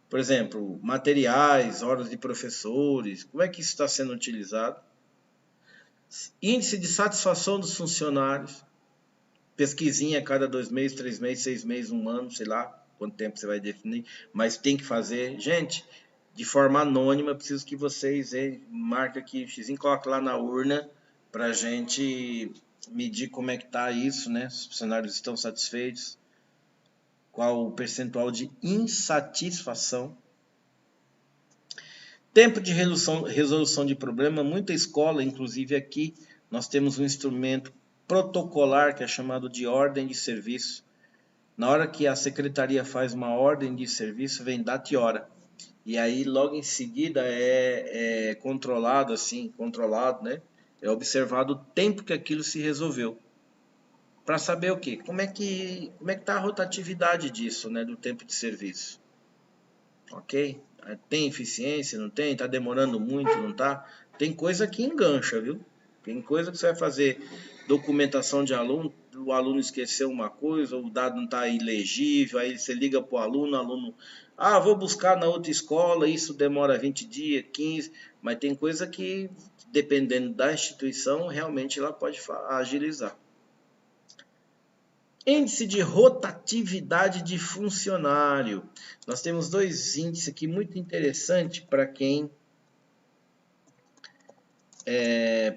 Por exemplo, materiais, horas de professores, como é que isso está sendo utilizado? Índice de satisfação dos funcionários, pesquisinha a cada 2 meses, 3 meses, 6 meses, 1 ano, sei lá quanto tempo você vai definir, mas tem que fazer. Gente, de forma anônima, preciso que vocês marquem aqui, coloquem lá na urna para a gente medir como é que está isso, né? Se os funcionários estão satisfeitos, qual o percentual de insatisfação. Tempo de resolução de problema, muita escola, inclusive aqui, nós temos um instrumento protocolar que é chamado de ordem de serviço. Na hora que a secretaria faz uma ordem de serviço, vem data e hora. E aí, logo em seguida, é controlado, né? É observado o tempo que aquilo se resolveu. Para saber o quê? Como é que está a rotatividade disso, né? Do tempo de serviço. Ok? Tem eficiência, não tem? Está demorando muito, não está? Tem coisa que engancha, viu? Tem coisa que você vai fazer documentação de aluno, o aluno esqueceu uma coisa, o dado não está ilegível, aí você liga para o aluno, vou buscar na outra escola, isso demora 20 dias, 15, mas tem coisa que, dependendo da instituição, realmente ela pode agilizar. Índice de rotatividade de funcionário. Nós temos 2 índices aqui muito interessantes para quem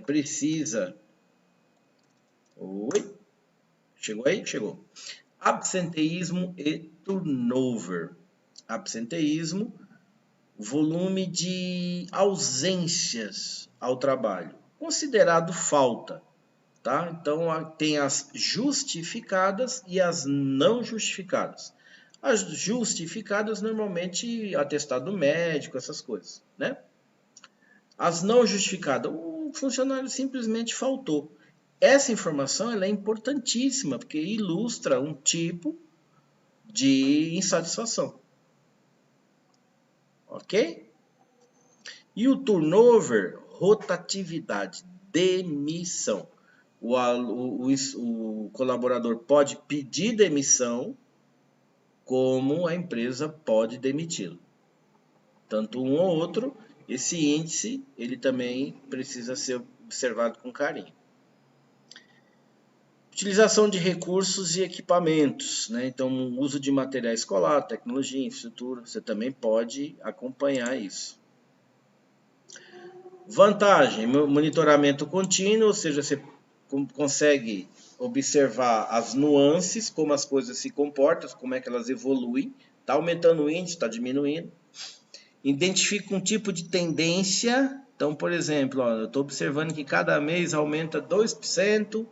precisa. Oi? Chegou aí? Chegou. Absenteísmo e turnover. Absenteísmo, volume de ausências ao trabalho, considerado falta. Tá? Então, tem as justificadas e as não justificadas. As justificadas, normalmente, atestado médico, essas coisas, né? As não justificadas, o funcionário simplesmente faltou. Essa informação ela é importantíssima, porque ilustra um tipo de insatisfação. Ok? E o turnover, rotatividade, demissão. O colaborador pode pedir demissão, como a empresa pode demiti-lo. Tanto um ou outro, esse índice ele também precisa ser observado com carinho. Utilização de recursos e equipamentos, né? Então, o uso de material escolar, tecnologia, infraestrutura, você também pode acompanhar isso. Vantagem, monitoramento contínuo, ou seja, você consegue observar as nuances, como as coisas se comportam, como é que elas evoluem, está aumentando o índice, está diminuindo. Identifica um tipo de tendência, então, por exemplo, eu estou observando que cada mês aumenta 2%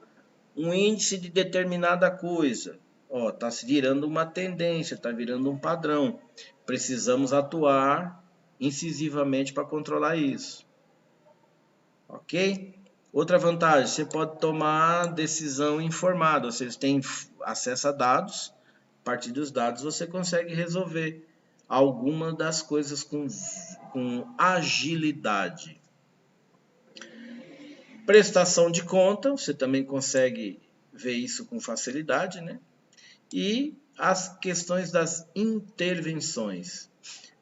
um índice de determinada coisa. Está se virando uma tendência, está virando um padrão. Precisamos atuar incisivamente para controlar isso. Ok? Outra vantagem, você pode tomar decisão informada, você tem acesso a dados, a partir dos dados você consegue resolver alguma das coisas com agilidade. Prestação de conta, você também consegue ver isso com facilidade, né? E as questões das intervenções.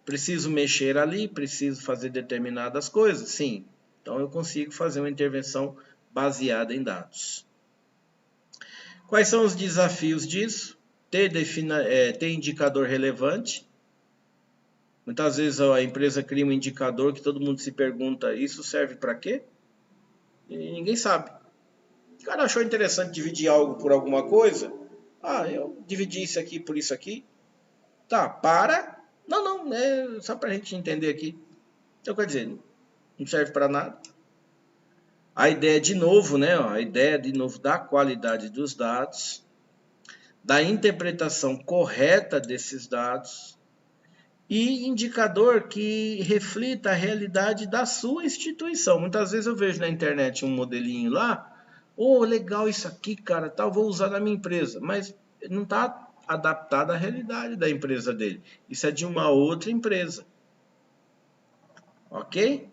Preciso mexer ali, preciso fazer determinadas coisas? Sim. Então eu consigo fazer uma intervenção baseada em dados. Quais são os desafios disso? Ter indicador relevante. Muitas vezes a empresa cria um indicador que todo mundo se pergunta, isso serve para quê? E ninguém sabe. O cara achou interessante dividir algo por alguma coisa. Ah, eu dividi isso aqui por isso aqui. Tá, para. Não, é só para a gente entender aqui. Então, quer dizer, não serve para nada. A ideia de novo, né? A ideia de novo da qualidade dos dados, da interpretação correta desses dados e indicador que reflita a realidade da sua instituição. Muitas vezes eu vejo na internet um modelinho lá, legal isso aqui, cara, tal, vou usar na minha empresa, mas não está adaptado à realidade da empresa dele. Isso é de uma outra empresa. Ok?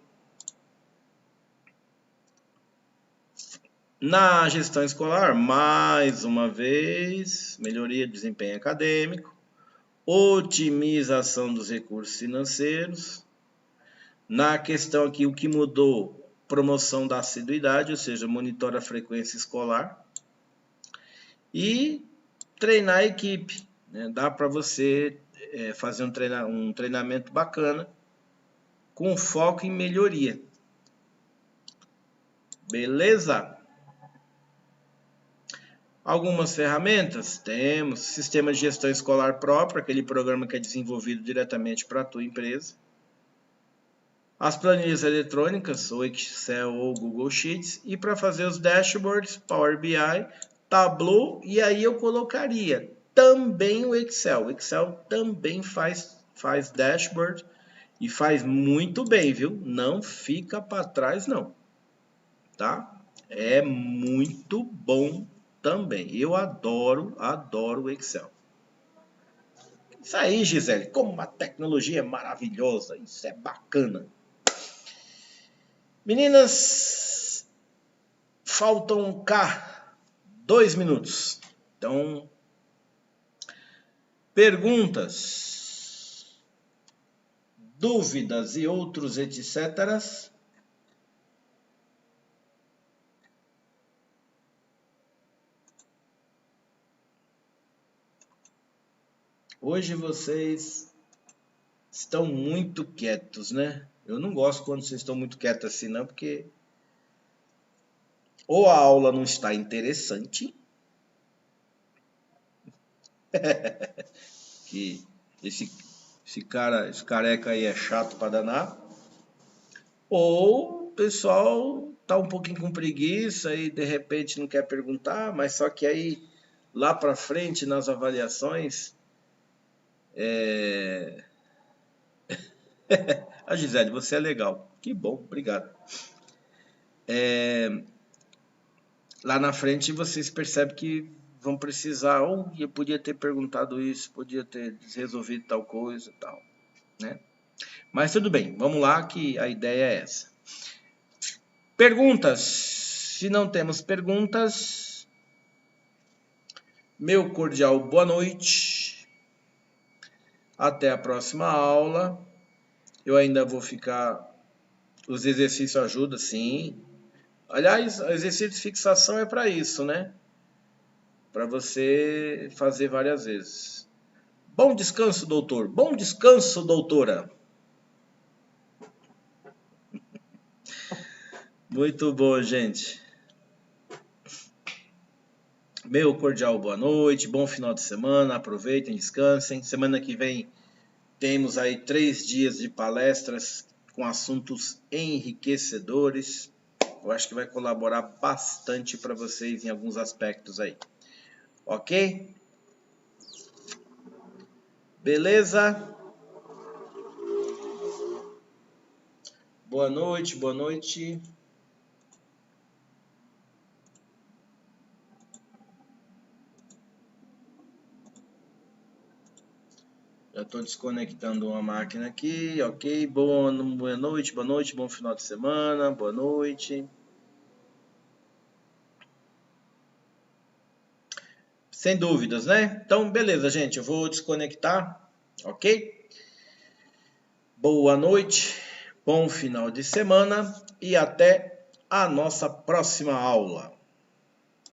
Na gestão escolar, mais uma vez, melhoria do desempenho acadêmico, otimização dos recursos financeiros. Na questão aqui, o que mudou? Promoção da assiduidade, ou seja, monitora a frequência escolar. E treinar a equipe. Né? Dá para você fazer um treinamento bacana com foco em melhoria. Beleza? Algumas ferramentas? Temos sistema de gestão escolar próprio, aquele programa que é desenvolvido diretamente para a tua empresa. As planilhas eletrônicas, ou Excel ou Google Sheets. E para fazer os dashboards, Power BI, Tableau. E aí eu colocaria também o Excel. O Excel também faz dashboard e faz muito bem, viu? Não fica para trás, não. Tá? É muito bom também. Eu adoro o Excel. Isso aí, Gisele, como uma tecnologia é maravilhosa. Isso é bacana. Meninas, faltam cá 2 minutos. Então, perguntas, dúvidas e outros etc. Hoje vocês estão muito quietos, né? Eu não gosto quando vocês estão muito quietos assim, não, porque ou a aula não está interessante, que esse careca aí é chato para danar, ou o pessoal tá um pouquinho com preguiça e de repente não quer perguntar, mas só que aí lá para frente nas avaliações a Gisele, você é legal. Que bom, obrigado. Lá na frente vocês percebem que vão precisar, eu podia ter perguntado isso, podia ter resolvido tal coisa, tal, né? Mas tudo bem, vamos lá que a ideia é essa. Perguntas. Se não temos perguntas, meu cordial boa noite. Até a próxima aula. Eu ainda vou ficar... Os exercícios ajudam, sim. Aliás, exercício de fixação é para isso, né? Para você fazer várias vezes. Bom descanso, doutor. Bom descanso, doutora. Muito bom, gente. Meu cordial boa noite, bom final de semana, aproveitem, descansem. Semana que vem temos aí 3 dias de palestras com assuntos enriquecedores. Eu acho que vai colaborar bastante para vocês em alguns aspectos aí. Ok? Beleza? Boa noite, boa noite. Já estou desconectando uma máquina aqui, ok? Boa noite, bom final de semana, boa noite. Sem dúvidas, né? Então, beleza, gente. Eu vou desconectar, ok? Boa noite, bom final de semana e até a nossa próxima aula.